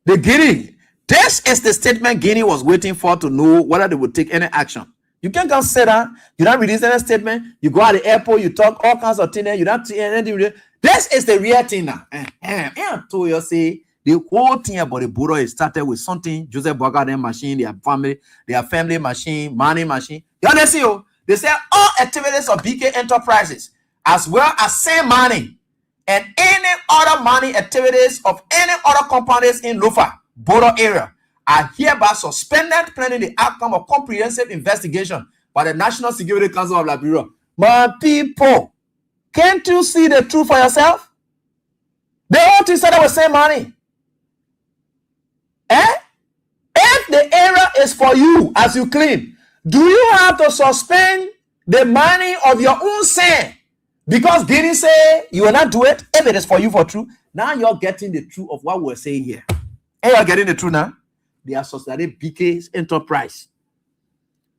S13: The Guinea, this is the statement Guinea was waiting for to know whether they would take any action. You can't come say that, you don't release any statement, you go at the airport, you talk all kinds of things, you don't see anything. This is the real thing now. And to you say, the whole thing about the Bureau is started with something, Joseph Boaga, their machine, their family machine, money machine. You understand? They say all activities of BK Enterprises, as well as same money and any other money activities of any other companies in Lofa, Boro area, are hereby suspended pending the outcome of comprehensive investigation by the National Security Council of Liberia. My people, can't you see the truth for yourself? They all said they were same money. If the area is for you as you claim, do you have to suspend the money of your own sin? Because Guinea say you will not do it if it is for you for true. Now you're getting the truth of what we're saying here. And you're getting the truth now. They are suspended BK's Enterprise.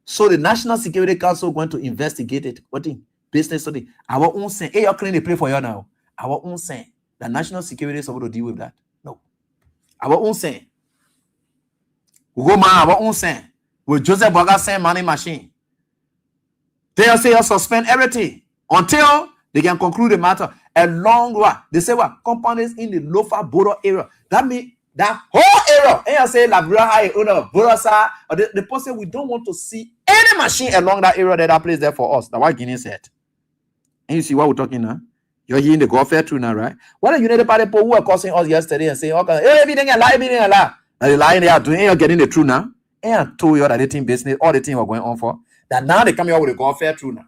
S13: So the National Security Council going to investigate it. What in business study? Our own sin. Hey, you're clearly play for you now. Our own sin. The National Security is supposed to deal with that. No. Our own sin. We go man, our own sin. With Joseph Boaga send money machine. They say you suspend everything until they can conclude the matter. A long run. They say what? Companies in the Lofa Boro area. That means that whole area. And you say Labra High, Borosa, or the person we don't want to see any machine along that area that place there for us. That's what Guinea said. And you see what we're talking now? You're hearing the Gulf True now, right? What are you the people who were causing us yesterday and saying, okay, hey, everything a lie, everything a lie. Now the lying they are doing, and you're getting the truth now. And I told you that the team business, all the things were going on for. That now they come here with the Gulf True now.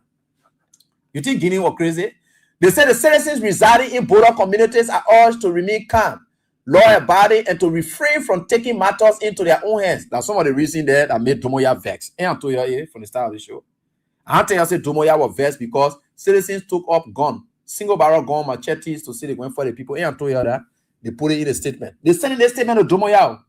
S13: You think Guinea was crazy? They said the citizens residing in border communities are urged to remain calm, law-abiding, and to refrain from taking matters into their own hands. That's some of the reasons there that made Domoya vex. And I told you from the start of the show. I tell you, I said Domoya was vexed because citizens took up gun, single barrel gun, machetes to say they went for the people. And I told you that they put it in a statement. They sent in the statement of Domoya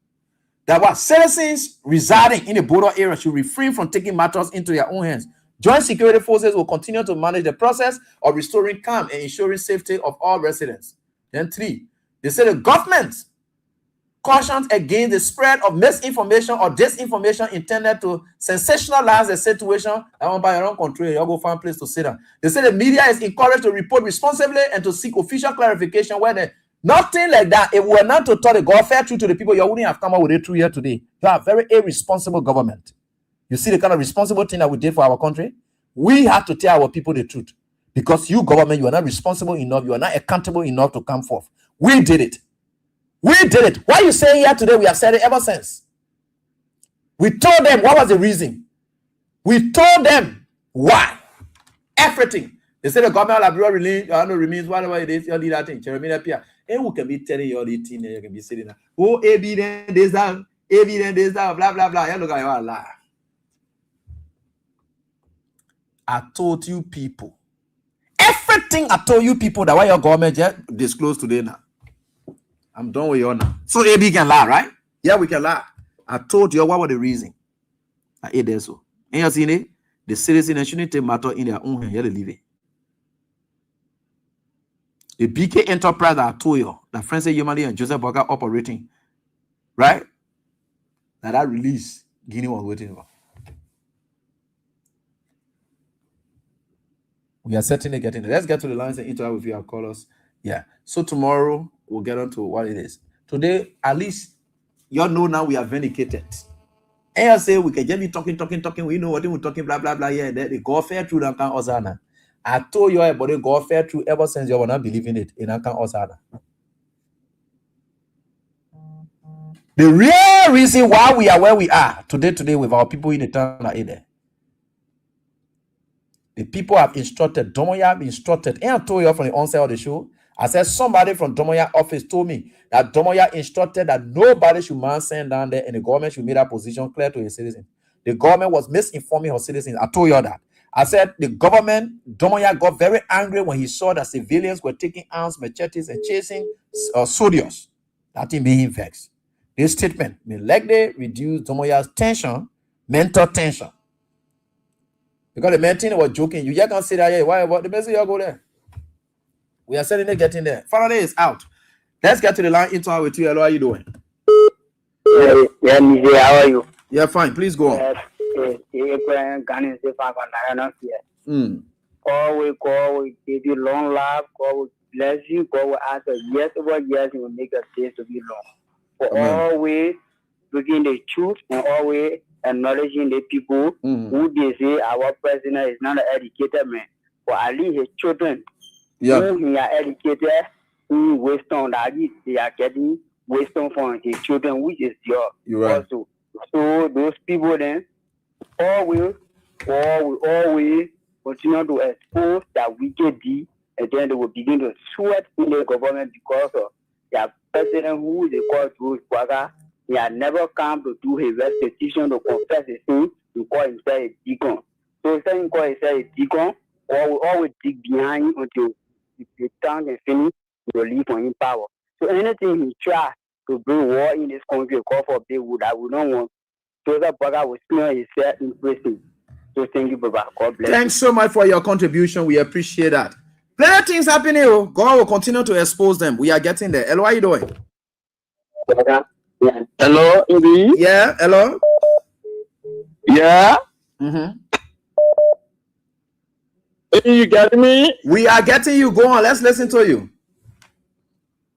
S13: that what citizens residing in the border area should refrain from taking matters into their own hands. Joint security forces will continue to manage the process of restoring calm and ensuring safety of all residents. Then 3, they say the government cautions against the spread of misinformation or disinformation intended to sensationalize the situation. I want by your own control, you'll go find a place to sit down. They say the media is encouraged to report responsibly and to seek official clarification when nothing like that. If we were not to tell the God fair truth to the people, you wouldn't have come out with it through here today. You are a very irresponsible government. You see the kind of responsible thing that we did for our country? We have to tell our people the truth. Because you, government, you are not responsible enough. You are not accountable enough to come forth. We did it. We did it. Why are you saying here today? We have said it ever since. We told them what was the reason. We told them why. Everything. They said the government of Liberia remains whatever it is. You need that thing. Jeremiah Pia. And who can be telling you all the thing? You can be sitting there. Oh, evidence, this, that, blah, blah, blah. You look at your life. I told you people. Everything I told you people that why your government just disclosed today now. I'm done with you now. So AB can lie, right? Yeah, we can lie. I told you what was the reason. I ate there so. And you seen it? The citizens shouldn't take matter in their own hand. You leave it. The BK Enterprise that I told you, that Francis Yomali and Joseph Boaga operating, right? That release Guinea was waiting for. We are certainly getting it. Let's get to the lines and interact with you. I'll call us. Yeah. So tomorrow we'll get on to what it is. Today, at least you know now we are vindicated. And I say we can just be talking. We know what we're talking, blah, blah, blah. Yeah, they go fair through that kind of Osana. I told you about it go fair through ever since you were not believing it in that kind of Osana. The real reason why we are where we are today with our people in the town are in there. The people have instructed, Domoya have instructed, and I told you from the onset of the show, I said somebody from Domoya office told me that Domoya instructed that nobody should man send down there and the government should make that position clear to his citizens.
S4: the government was misinforming her citizens. I told you all that. I said the government, Domoya, got very angry when he saw that civilians were taking arms, machetes, and chasing soldiers. That thing made him vexed. This statement may likely reduce Domoya's tension, mental tension. Because the man was joking. You just can't say that, yeah, why, what, the message y'all go there? We are certainly getting there. Faraday is out. Let's get to the line into with you. Hello, how are you doing?
S19: Yeah, Mr. How are you?
S4: Yeah, fine. Please go on.
S19: God will give you long life. God will bless you. God will answer yes over yes. He will make your days to be long. For always looking the truth and always acknowledging the people who they say our president is not an educated man. For at least his children, who he are educated, who wisdom that they are getting wisdom from his children, which is your also. So those people then always continue to expose that wicked deed, and then they will begin to sweat in the government because of their president who they call Bruce Braga. He had never come to do his restitution to confess his sin to call himself a deacon. So instead of calling himself a deacon, always dig behind him until the time and finish to leave on him power. So anything he tries to bring war in this country, call for they would I would not want. Joseph Braga will spend himself in prison. So thank you, Baba. God bless.
S4: Thanks so much for your contribution. We appreciate that. Plenty of things happening. God will continue to expose them. We are getting there. Hello, how are you doing?
S2: Hello, Ibi.
S4: Yeah, hello.
S2: Yeah. You get me?
S4: We are getting you. Go on. Let's listen to you.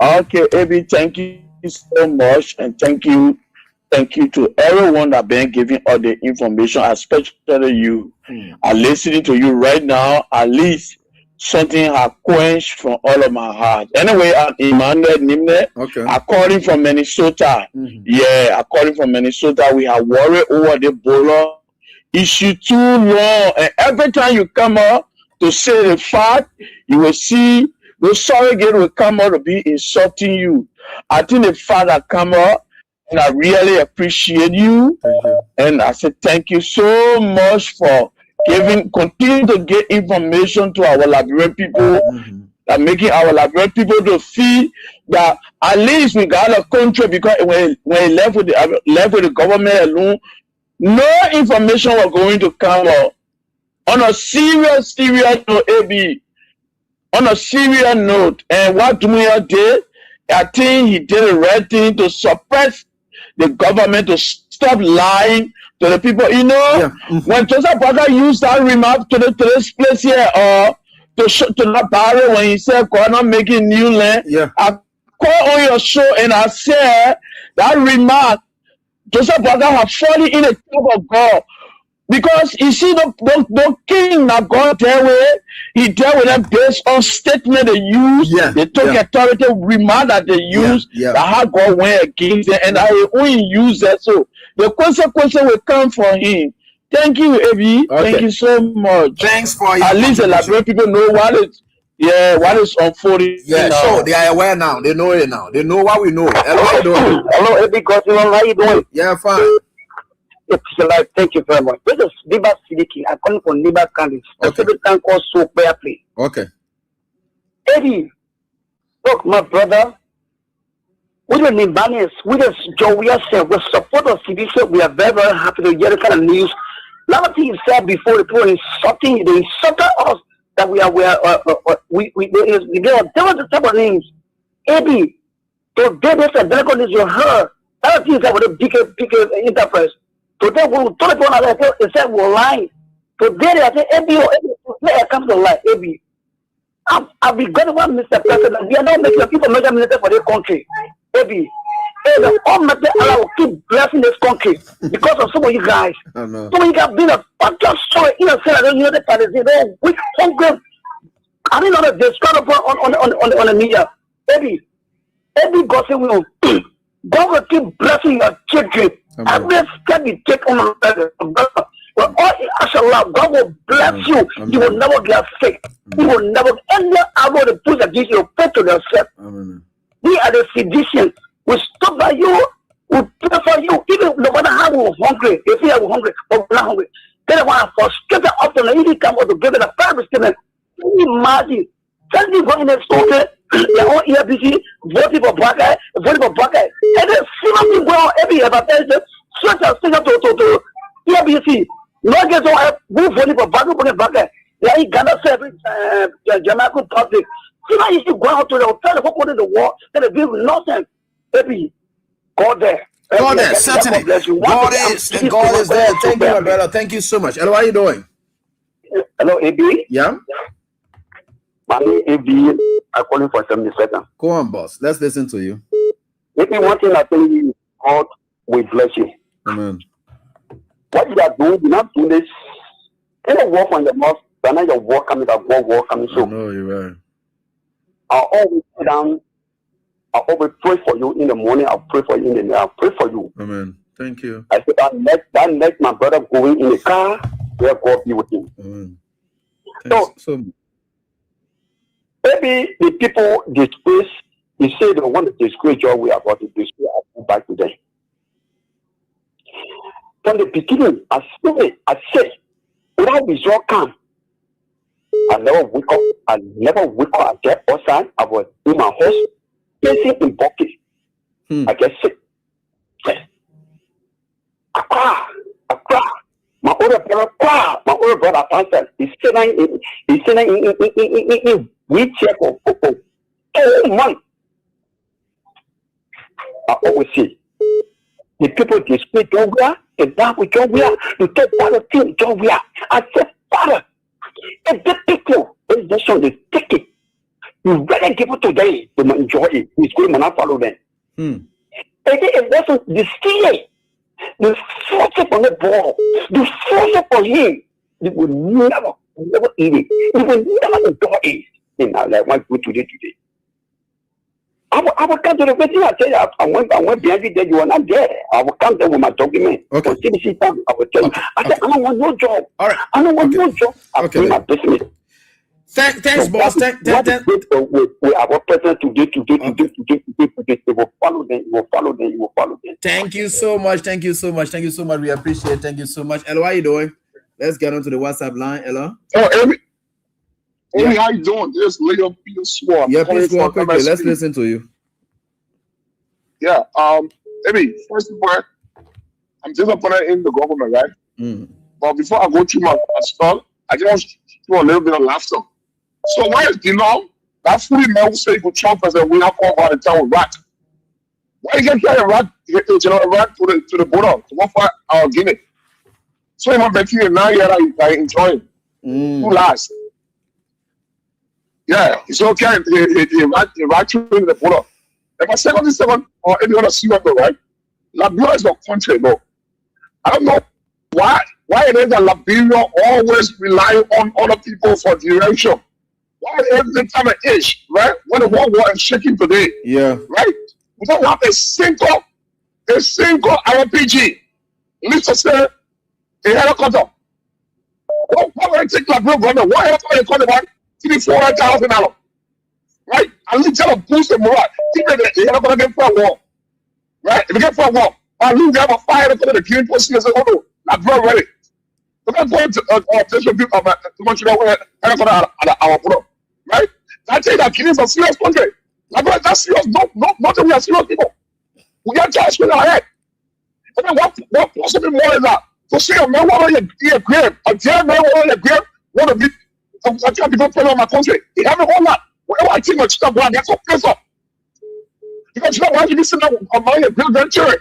S2: Okay, Ibi. Thank you so much, and thank you to everyone that been giving all the information, especially you. I'm listening to you right now. At least something has quenched from all of my heart. Anyway, I'm Emmanuel Nimne.
S4: Okay.
S2: I'm calling from Minnesota. Yeah, I'm calling from Minnesota. We are worried over the Ebola issue too long. And every time you come up to say the fact, you will see the surrogate will come out to be insulting you. I think the fact that come up, and I really appreciate you. And I said thank you so much for continue to get information to our Liberian people, that making our Liberian people to feel that at least we got a country, because when he left with the government alone, no information was going to come out. On a serious note, AB, on a serious note, and what Dumia did, I think he did the right thing to suppress the government, to stop lying to the people. You know, when Joseph Braga used that remark to this place here, or to the barrier when he said, God not making new land, I call on your show and I said that remark, Joseph Braga have fallen in the trap of God. Because you see, the king that God dealt with, he dealt with them based on statement they used. They took authority remark that they used, that how God went against them, and I only use that. So the consequence will come for him. Thank you, Evi. Thank you so much.
S4: Thanks for your
S2: at least the Liberian people know what is unfolding.
S4: So they are aware now. They know it now. They know what we know. Hello, how you doing?
S19: Hello, Evi. How you doing?
S4: Yeah, fine.
S19: Thank you very much. This is Liba Sidiki. I'm calling from Liba County. Specific time called So Prayer Play.
S4: Okay.
S19: Eddie, look, my brother, with the Libanese, with the Joey said, with support of CDC, we are very, very happy to hear the kind of news. A lot of things said before, the people insulting, they insulted us that we are there are different type of names. Eddie, today there's a difficult news you heard. A lot of things that were the bigger enterprise. Today, we told people that they said we're lying. Today, they say, today comes to lie, AB. I've been going to one Mr. President. We are not making people make a minister for this country. AB. The Almighty Allah will keep blessing this country because of some of you guys. Some of you guys been a just so innocent. I don't know the parties. They're weak, hungry. I didn't know that they're strong on the media. AB. God will. God will keep blessing your children. Every step you take on God will bless you. You will never get sick. You will never end up with the push that you pay to yourself. We are the physicians. We stop by you. We pray for you, even no matter how we're hungry. If we are hungry, or we're not hungry, they want to frustrate up to the easy come out to give it a private statement. Can you imagine? Can you go in the store, your own ERBC, voting for Baka, and then see nothing go on every advertisement, such as to ERBC. No get to move voting for Baka. Yeah, he Ghana service, Jamaican public. See now you go out to the hotel, go to the war, and the bill nonsense. Baby, go there.
S13: God there, certainly. God is, and God is there. Thank you, my brother. Thank you so much. Hello, how are you doing?
S19: Hello, AB.
S13: Yeah?
S19: My name is AB. I'm calling for 70 seconds.
S13: Go on, boss. Let's listen to you.
S19: Maybe one thing I tell you, God will bless you.
S13: Amen.
S19: What you are doing, you're not doing this. Any work on the mouth, but now your work coming, that God work coming. So,
S13: no, you're right.
S19: I'll always sit down. I'll always pray for you in the morning. I'll pray for you in the night. I'll pray for you.
S13: Amen. Thank you.
S19: I said, that let my brother going in the car where God be with him.
S13: Amen.
S19: So maybe the people disgrace, they say they want to disgrace your way about to disgrace. I'll go back to them. From the beginning, I said, without result come, I never wake up. I get outside. I was in my house, facing in bucket. I get sick. I cry. My older brother cry. My older brother pastor is sitting in wheelchair for 2 months. I always say, the people display Jovia, and that with Jovia, you take part of thing Jovia. I said, Father, if the people in this show they take it, you better give it today to enjoy it. He's going to not follow them. And it wasn't the stealing. The force on the ball, the force for him, you will never eat it. You will never enjoy it. And I like what good today. I will come to the wedding. I tell you, I went behind you there. You are not there. I will come there with my document. Okay. I will tell you. I said, I don't want no job. All right. I don't want no job. I pay my business.
S13: Thanks, boss.
S19: We are present today. You will follow them.
S13: Thank you so much. We appreciate it. Thank you so much. Ella, how you doing? Let's get on to the WhatsApp line. Ella.
S8: Oh, Amy, how you doing? This is Leo Peter Swab.
S13: Yeah, please go on quickly. Let's listen to you.
S8: Yeah. Amy, first of all, I'm disappointed in the government, right? But before I go through my stuff, I just want to do a little bit of laughter. So why is that fully man who say you could Trump as a winner come out and tell rat? Why you get carry a rat to the border to go for Guinea? So I'm betting you 9 years I enjoy who last. Yeah, it's okay. The right to the border. If I say on 7 or any other serious, right? Liberia is a country, no. I don't know why it is that Liberia always rely on other people for direction. Why every time an age, right? When the world war is shaking today, right? We don't have a single RPG. Let's just say a helicopter. What will it take Liberia government? What helicopter you call about $400,000? Right? At least tell them boost the morale. Even the helicopter get for a war. Right? If you get for a war, at least they have a fire helicopter the killing post and say, oh no, Liberia ready. We're not going to people to Montreal helicopter at our border. Right? I tell you that Guinea is a serious country. Liberia that's serious. Not that we are serious people. We got to with our head. And then what possibly more is that? To see a man want to be a grave, a dead man want to be a grave, want to be I tell people play on my country. They have a whole lot. Whatever I think of stuff, that's what plays up. Because you know why you be sitting among your great grandchildren?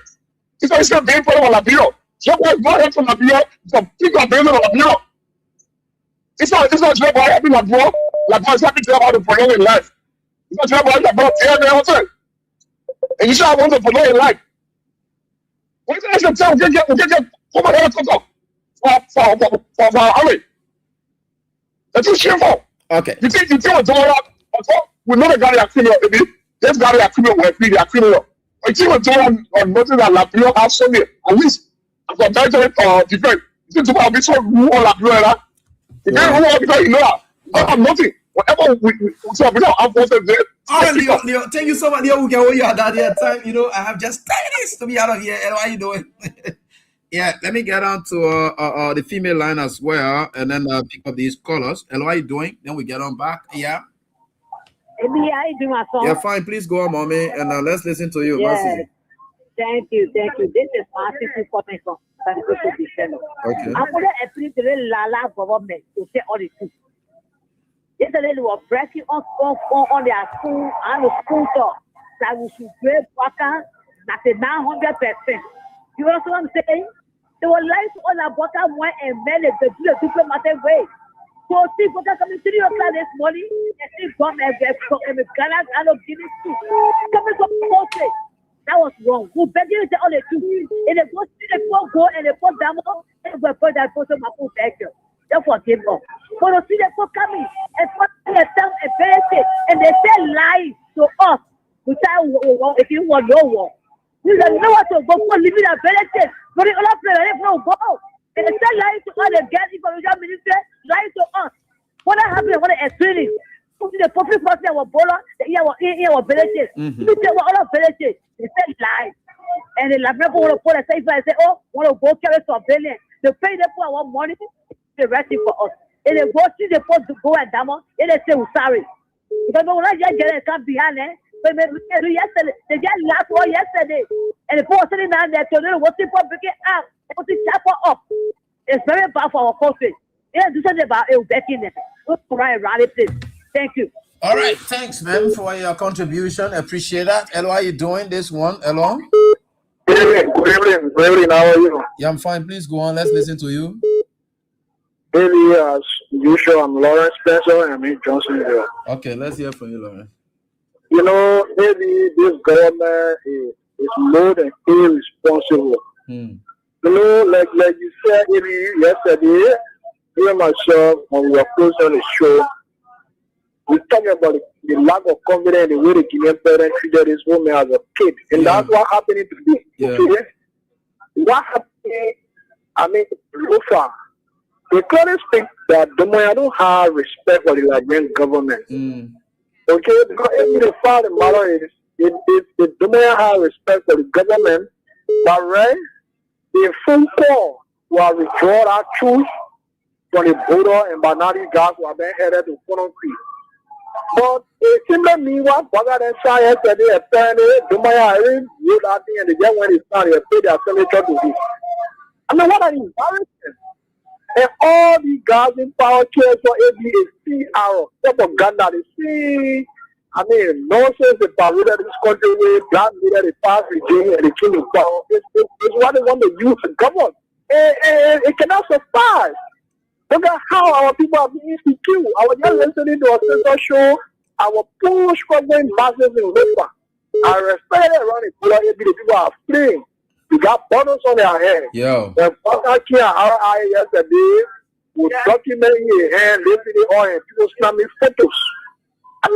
S8: It's always going to be put on Liberia. So why God help from Liberia? Some people are building on Liberia. It's not just about having Liberia. Liberia is happy to have how to prolong in life. It's not just about Liberia. And you should have want to prolong in life. What is the tell? We'll get come on helicopter for our army. That's just shameful.
S13: Okay.
S8: You think we're doing that? We know the guy are criminal, baby. This guy are criminal, we're free, they are criminal. I think we're doing on nothing that Liberia have Sunday. At least, after military defense, you think to be so rule on Liberia. You can't rule because you know that. I have nothing. whatever so we have wanted there.
S13: All right, Leo, thank you so much. Leo, we can hold you at that here time. You know, I have just 10 minutes to be out of here. And how you doing? Yeah, let me get on to the female line as well, and then pick up these callers. Hello, how you doing? Then we get on back. Yeah.
S20: How you doing, my son?
S13: Yeah, fine. Please go on, mommy, and let's listen to you.
S20: Yeah. Thank you. This is Marcy coming from San Francisco.
S13: Okay.
S20: I'm going to appeal to the Lala government to say all the truth. Yesterday they were breaking on their school and the school door that we should break worker at 900%. You know what I'm saying? They were lying to all our bottom one and men they do the diplomatic way. So see worker coming 3 o'clock this morning and see come and Ghana and of Guinea too. Coming from Coast. That was wrong. We begging to all the truth. And they go see the go and they put them up and they put that person my food action. Therefore, give up. But you see the people coming and them a benefit and they say lies to us. We say, if you want no war. We don't know what to go for, living a benefit. But the other player, no go. And they say lies to us, they get information minister, lies to us. What happened, what experience? The public person that was born, our benefit. We say, what other benefit? They say lies. And the people want to put a safe and say, oh, want to go carry surveillance. They pay them for our money. They rest it for us. And they go see the post to go and demo, and they say, we're sorry. Because when I just get it, come behind it. But yesterday, they just last one yesterday. And the poor sitting down there, so they what's the public up, what's the chapel up. It's very bad for our country. Yeah, do something about it, back in there. Right around it, please. Thank you.
S13: All right, thanks, man, for your contribution. Appreciate that. Hello, how you doing? This one, hello?
S21: Good evening. How are you?
S13: Yeah, I'm fine. Please go on. Let's listen to you.
S21: Maybe as usual, I'm Lawrence Spencer. I'm in Johnsonville.
S13: Okay, let's hear from you, Lawrence.
S21: You know, maybe this government is more than irresponsible. You know, like you said, maybe yesterday, me and myself, when we were close on the show, we talking about the lack of confidence in the way the Guinean parents treated this woman as a kid. And that's what happening today.
S13: Yeah.
S21: Okay? What happened, I mean, so far, they clearly speak that Domoya don't have respect for the Liberian government. Okay, because if the fact of the matter is, if Domoya have respect for the government, but right, the phone call will withdraw our troops from the border and Banari gas were then headed to Funnel Creek. But it seems to me what Baga then saw yesterday, apparently, Domoya really wrote that thing and the young when it's not, they paid their senator to this. I mean, what an embarrassment. And all the guys in power cares for ABAC are propaganda. They see, I mean, nonsense about whether this country will black leader, the past regime, and the king of power. It's what they want to use to govern. And it cannot survive. Look at how our people are being insecure. I was just listening to a sister show. Our poor struggling masses in Lupa. I respect it around the people are fleeing. We got bonus on their head.
S13: Yo.
S21: The fucker here, our yesterday, was documenting your hand, lifting it on, and people snapping photos. I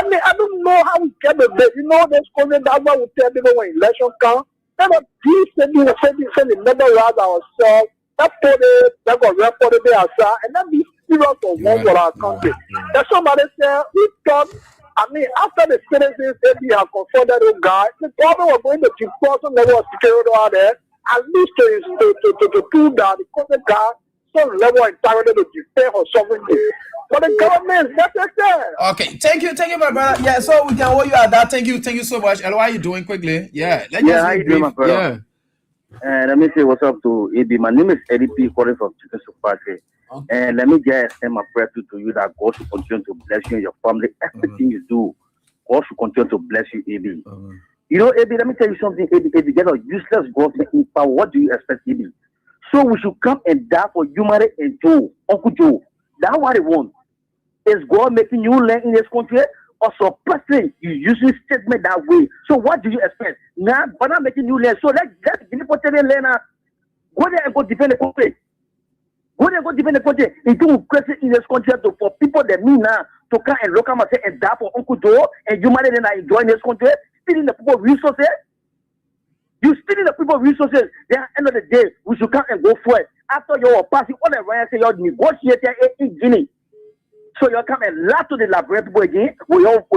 S21: mean, I don't know how we get the best. You know, this comment that one will tell people when election comes. Then please send the number around ourselves. That put it, that got reported there outside, and then be serious for one for our country. Then somebody said, we thought. I mean, after the citizens said we have confronted those guys, the government was going to deploy some level of security out there, at least to prove that the government got some level of integrity to defend or sovereignty. But the government is necessary.
S13: Okay, thank you, my brother. Yeah, so we can hold you at that. Thank you so much. Hello, how you doing quickly? Yeah,
S22: how you doing, my brother?
S13: Yeah.
S22: Let me say what's up to AB. My name is Eddie P. calling from Chicken Party. And let me just extend my prayer to you that God should continue to bless you and your family. Everything you do, God should continue to bless you, AB. You know, AB, let me tell you something, AB. If you get a useless government in power, what do you expect, AB? So we should come and die for humanity and Joe, Uncle Joe. That's what they want. Is God making you learn in this country or suppressing you using statement that way? So what do you expect? Now, but not making you learn. So let's give the learner. Go there and go defend the country. Go there and go defend the country. It will create in this country for people that mean now to come and look at myself and die for Uncle Joe and humanity and enjoy this country, stealing the people resources. You stealing the people resources. Then at the end of the day, we should come and go for it. After you're passing all the riots, you're negotiating in Guinea. So you come and lie to the Liberian people again. We all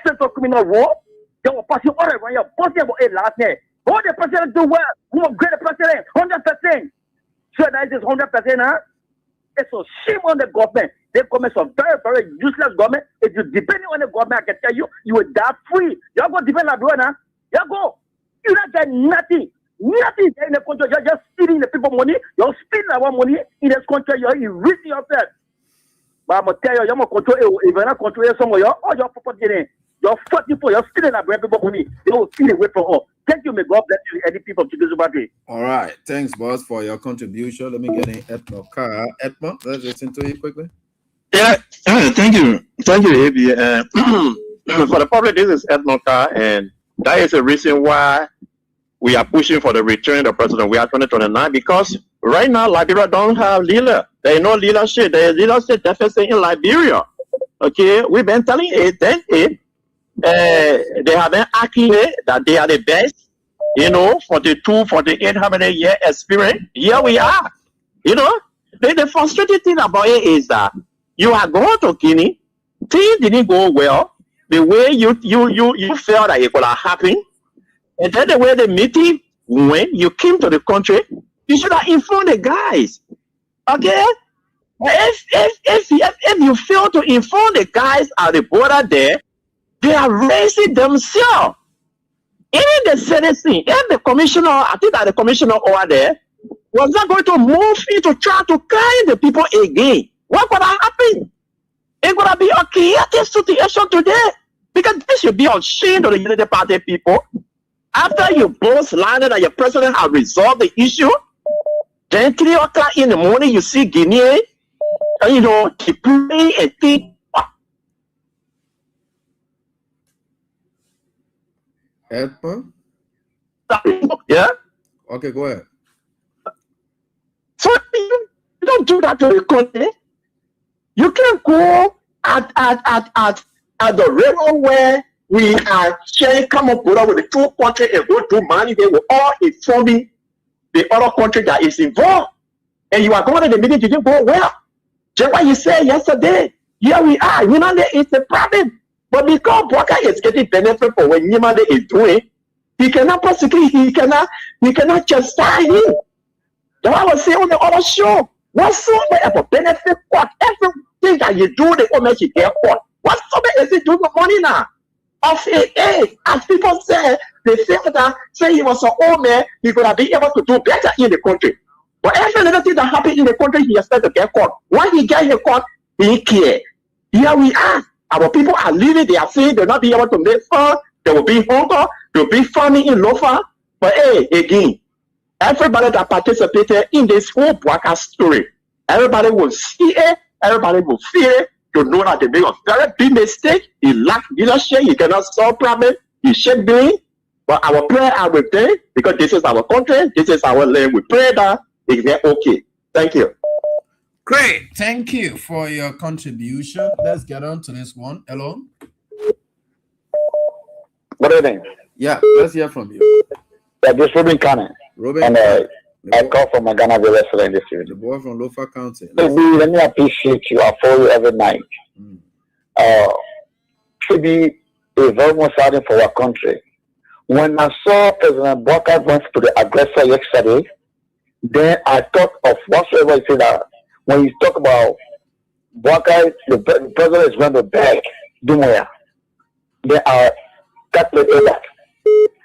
S22: central criminal war. They will pass you all around. You're passing about it last night. All the president do well. We will get the president 100%. So that is 100%, huh? It's a shame on the government. They commit some very, very useless government. If you depend on the government, I can tell you, you will die free. Y'all go depend on the now. Y'all go. You don't get nothing. Nothing in the country. You're just stealing the people money. You're stealing our money in this country. You're enriching yourself. But I'm going to tell you, you're going to control, if you're not controlling some of your, all your property, you're fighting for, you're stealing our people money. They will steal away from us. Thank you. May God bless you, any people of Chicago Battery.
S13: All right. Thanks, boss, for your contribution. Let me get in Edmond Carr. Edmond, let's listen to you quickly.
S3: Yeah, thank you. Thank you, AB. For the public, this is Edmond Carr, and that is the reason why we are pushing for the return of the president. We are 2029 because right now Liberia don't have leader. There is no leadership. There is leadership deficit in Liberia. Okay, we've been telling it. Then they have been accurate that they are the best. 42, 48, how many years experience? Here we are. The frustrating thing about it is that you are going to Guinea. Things didn't go well. The way you felt that it could have happened. And then the way the meeting went, you came to the country, you should have informed the guys. Okay? If you fail to inform the guys at the border there, they are raising themselves. Even the citizen, and the commissioner, I think that the commissioner over there was not going to move in to try to carry the people again. What would have happened? It's going to be a chaotic situation today. Because this should be ashamed of the Unity Party people. After you both landed and your president has resolved the issue, then 3 o'clock in the morning, you see Guinea, deploying and think.
S13: Edmond?
S3: Yeah?
S13: Okay, go ahead.
S3: So you don't do that to the country. You can't go at the railroad where we are sharing common border with the 2 countries and go do money. They will all informing the other country that is involved. And you are going to the meeting, didn't go well. Just what you said yesterday. Here we are. Yimande is the problem. But because Bwaka is getting benefit for what Yimande is doing, he cannot prosecute, he cannot chastise him. That's what I was saying on the other show. Whatsoever benefit court, everything that you do, they will make you get caught. Whatsoever is he doing the money now? Of it, as people say, they say he was an old man, he could have been able to do better in the country. But every little thing that happened in the country, he expected to get caught. When he get in court, he cared. Here we are. Our people are living, they are saying they'll not be able to make fun, there will be hunger, there will be famine in Lofa. But again, everybody that participated in this whole Bwaka story, everybody will see it, everybody will feel it, to know that they make a very big mistake. He lack leadership, he cannot solve problems, he should be. But our prayer are with them because this is our country, this is our land. We pray that it get okay. Thank you.
S13: Great. Thank you for your contribution. Let's get on to this one. Hello.
S7: Good evening.
S13: Yeah, let's hear from you.
S7: Yeah, this is Ruben Cannon.
S13: Ruben.
S7: And I call from Ghana Village this evening.
S13: The boy from Lofa County.
S7: Let me appreciate you. I follow you every night. Should be a very much saddening for our country. When I saw President Bwaka went to the aggressor yesterday, then I thought of whatsoever you say that when you talk about Bwaka, the president is going to beg Dumaya. They are calculated that.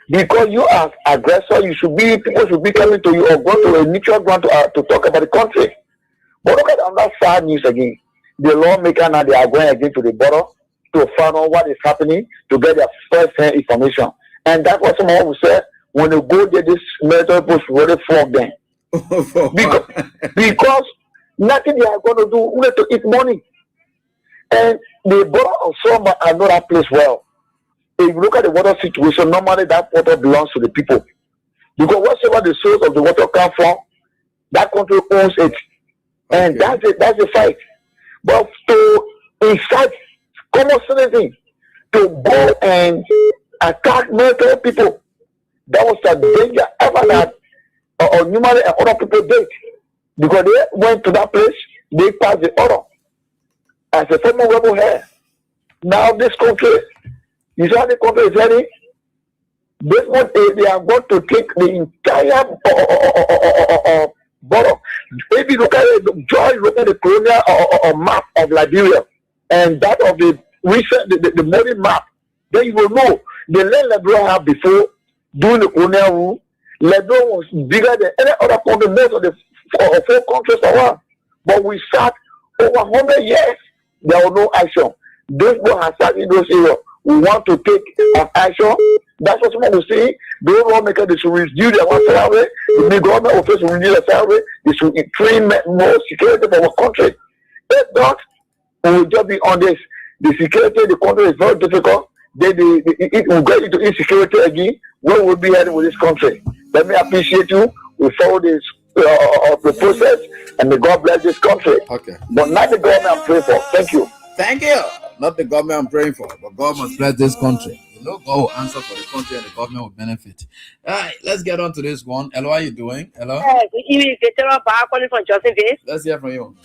S7: Because you are aggressor, people should be coming to you or go to a neutral ground to talk about the country. But look at another sad news again. The lawmaker now, they are going again to the border to find out what is happening to get their first-hand information. And that's what someone will say, when they go there, this military post really flog them. because nothing they are going to do, only to eat money. And the border of Soma are not that place well. If you look at the water situation, normally that water belongs to the people. Because whatever the source of the water comes from, that country owns it. And that's it, that's the fight. But to incite common citizens to go and attack military people, that was a danger ever that Newman and other people did. Because they went to that place, they passed the order.
S21: as a former rebel head. Now this country, you see how the country is heading? This one, they are going to take the entire border. If you look at it, look at the colonial map of Liberia and that of the recent, the modern map, then you will know the land Liberia had before during the colonial rule. Liberia was bigger than any other country, most of the four countries around. But we sat over 100 years, there was no action. This one has sat in those areas. We want to take action. That's what someone will say. The lawmakers, they should reduce their salary. The new government officials should reduce their salary. They should train more security for our country. If not, we will just be on this. The security of the country is very difficult. It will get into insecurity again. Where we'll be heading with this country. Let me appreciate you. We follow this the process, and may God bless this country.
S13: Okay.
S21: But not the government I'm praying for. Thank you.
S13: Thank you. Not the government I'm praying for, but God must bless this country. You know, God will answer for the country and the government will benefit. All right, let's get on to this one. Hello, how are you doing? Hello?
S5: Good evening, Veteran Bar calling from Johnsonville.
S13: Let's hear from you.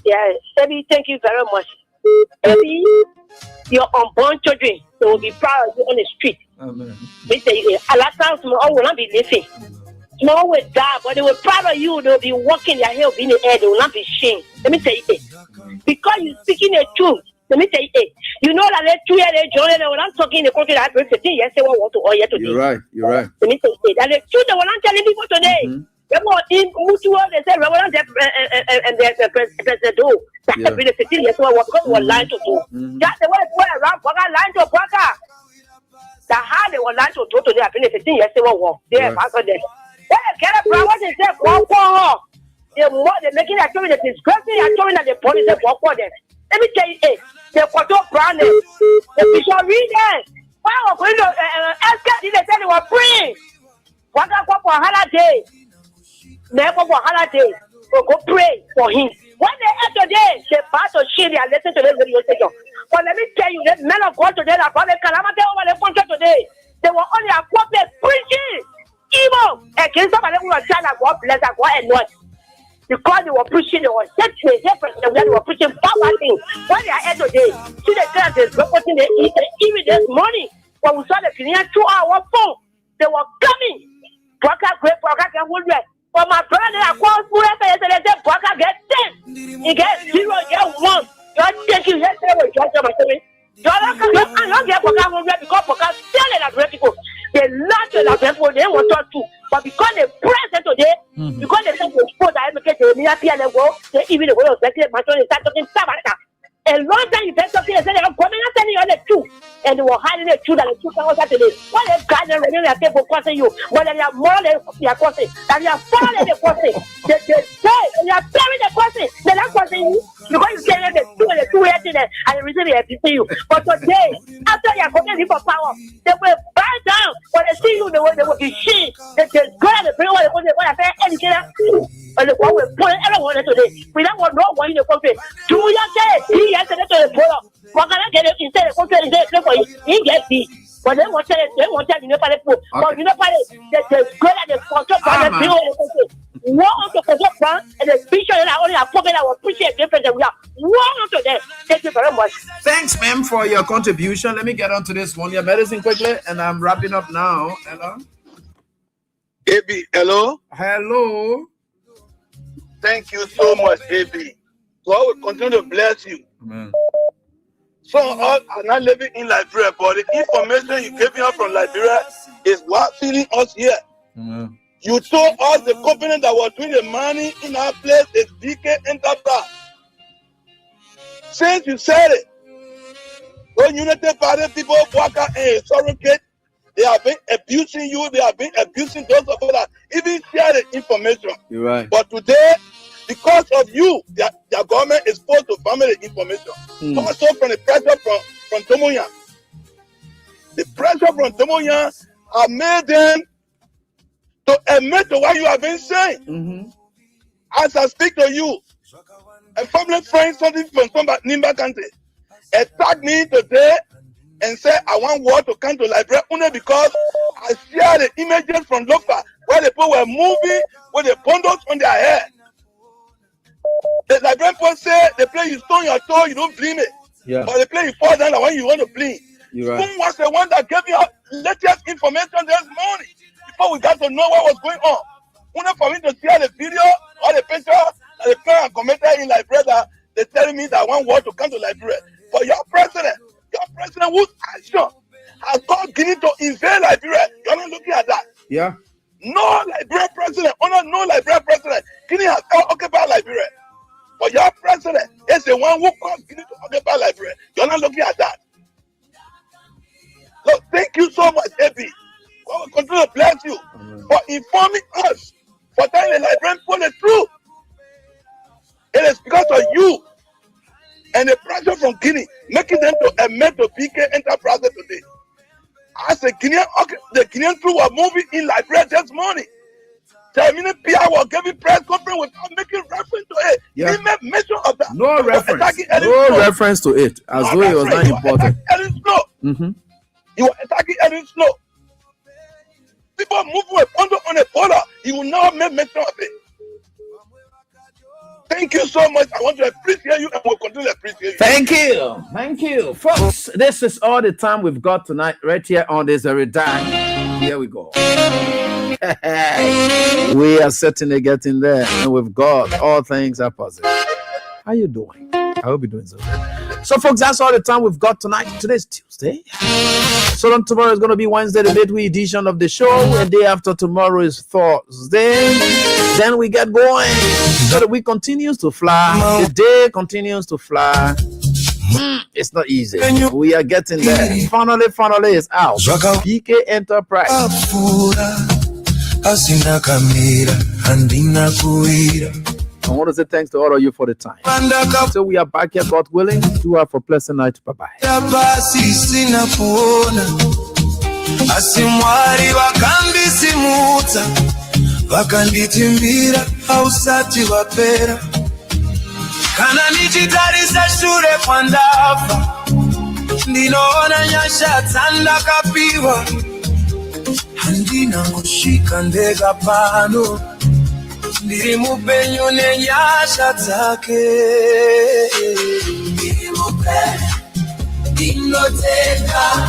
S5: Yeah, Sebi, thank you very much. Sebi, your unborn children, they will be proud of you on the street.
S13: Amen.
S5: A lot of times, small will not be living. Small will die, but they will be proud of you. They will be walking their hair in the air. They will not be ashamed. Let me tell you this. Because you're speaking the truth. Let me tell you, you know that they're 2 years old, when I'm talking in the country that I 15 years, they want to all year today.
S13: You're right.
S5: Let me tell you, that the truth they were not telling people today. They were in Mutual, they said, and the president do. That's the 15 years old, because they were lying to do. That's the way it's around, lying to Baka. That's how they were lying to do today. I've been 15 years old. They have answered them. What they say, they're making that story, they're disgracing that story that the police have walked for them. Let me tell you, the photo brand, the Bishop readers, why are we going to ask they said they were praying? What got for holiday? Never for holiday. So go pray for him. When they enter today, they pass to shit and listen to the radio station. But let me tell you, the men of God today that brought the calamity over the country today, they were only a prophet preaching evil against somebody who was trying to God bless and God and not. Because they were preaching, they were they were preaching power things. When they are here today, see the girls is reporting they eat even this morning. When we saw the Canadian 2 hour phone, they were coming. Broker great, Broker get 100. For my brother, I called school yesterday, they said Broker get 10. He get 0, he get 1. Just take you yesterday with just my story. I don't get Broker 100 because Broker still in that people. They laugh at that people, they want to talk to. But because they present today, because they said they expose the advocate, they need to go, they even the way of the matter, they start talking stuff like that. A long time you said something, they said they are coming and telling you the truth. And they were hiding the truth and the truth was out today. Why they guide them when they are people crossing you? But they are more than they are crossing. And they are far than they are crossing. They say, and they are burying the crossing. They are not crossing you. Because you say the two years in there, and the reason they are beating you. But today, after they are coming for power, they will bow down. When they see you, they will be shame. They go and bring what they want to say, educated. And the one will pull everyone today. We don't want no one in the country. Do you say, he has to the pull-up. What can I get it instead of country and say, for you? He gets the. But they want to tell you, you know, but you know, they go and they control and they bring all the country. War on to control plan, and the speech that only a prophet that will preach a different than we are. War on to them. Thank you very much.
S13: Thanks, ma'am, for your contribution. Let me get on to this one. Your medicine quickly, and I'm wrapping up now. Hello?
S10: AB, hello?
S13: Hello?
S10: Thank you so much, AB. God will continue to bless you.
S13: Amen.
S10: Some of us are not living in Liberia, but the information you gave us from Liberia is what feeding us here.
S13: Amen.
S10: You told us the company that was doing the money in our place is DK Enterprise. Since you said it, when Unity Party people walk out and surrogate, they have been abusing you, they have been abusing those of us that even share the information.
S13: You're right.
S10: But today, because of you, their government is supposed to family information. Also from the pressure from Tomoyan. The pressure from Tomoyan have made them to admit to what you have been saying. As I speak to you, a family friend, something from Nimba country, attacked me today and said, I want war to come to Liberia only because I share the images from Lofa where the people were moving with the bundles on their head. The Liberian people say the plane you stone your toe, you don't blame it.
S13: Yeah.
S10: But the plane you fall down, the one you want to blame.
S13: You're right.
S10: Who was the one that gave you latest information this morning before we got to know what was going on? Only for me to see the video or the picture that the parent commented in Liberia, they telling me that one word to come to Liberia. For your president whose action has caused Guinea to invade Liberia, you're not looking at that.
S13: Yeah.
S10: No Liberian president, no Liberian president, Guinea has occupied Liberia. But your president is the one who caused Guinea to occupy Liberia. You're not looking at that. So thank you so much, AB. God will continue to bless you for informing us, for telling the Liberian people the truth. It is because of you and the pressure from Guinea making them to admit to PK Enterprises today. As the Guinean crew were moving in Liberia this morning, Termini Pia was giving press conference without making reference to it.
S13: Yeah.
S10: He made mention of that.
S13: No reference to it, as though it was not important. Mm-hmm.
S10: You were attacking Edwin Snow. People moving on a border, he will not make mention of it. Thank you so much. I want to appreciate you and we'll continue to appreciate you.
S13: Thank you. Folks, this is all the time we've got tonight, right here on this very time. Here we go. We are certainly getting there, and with God, all things are possible. How you doing? I hope you're doing so good. So, folks, that's all the time we've got tonight. Today's Tuesday. So then tomorrow is going to be Wednesday, the midweek edition of the show. And day after tomorrow is Thursday. Then we get going. So the week continues to fly. The day continues to fly. It's not easy. We are getting there. Finally, it's out. PK Enterprise. I want to say thanks to all of you for the time. So we are back here, God willing. Do have a pleasant night. Bye-bye.
S1: Asimwari vakandisimuta vakanditimbira hausati vapera kana nichitarisa shure kwandafa ndinoona nyasha dzandakapiwa handina ngosvika ndega pano ndiri mupenyu nenyasha dzake ndiri mupenyu ndinotenda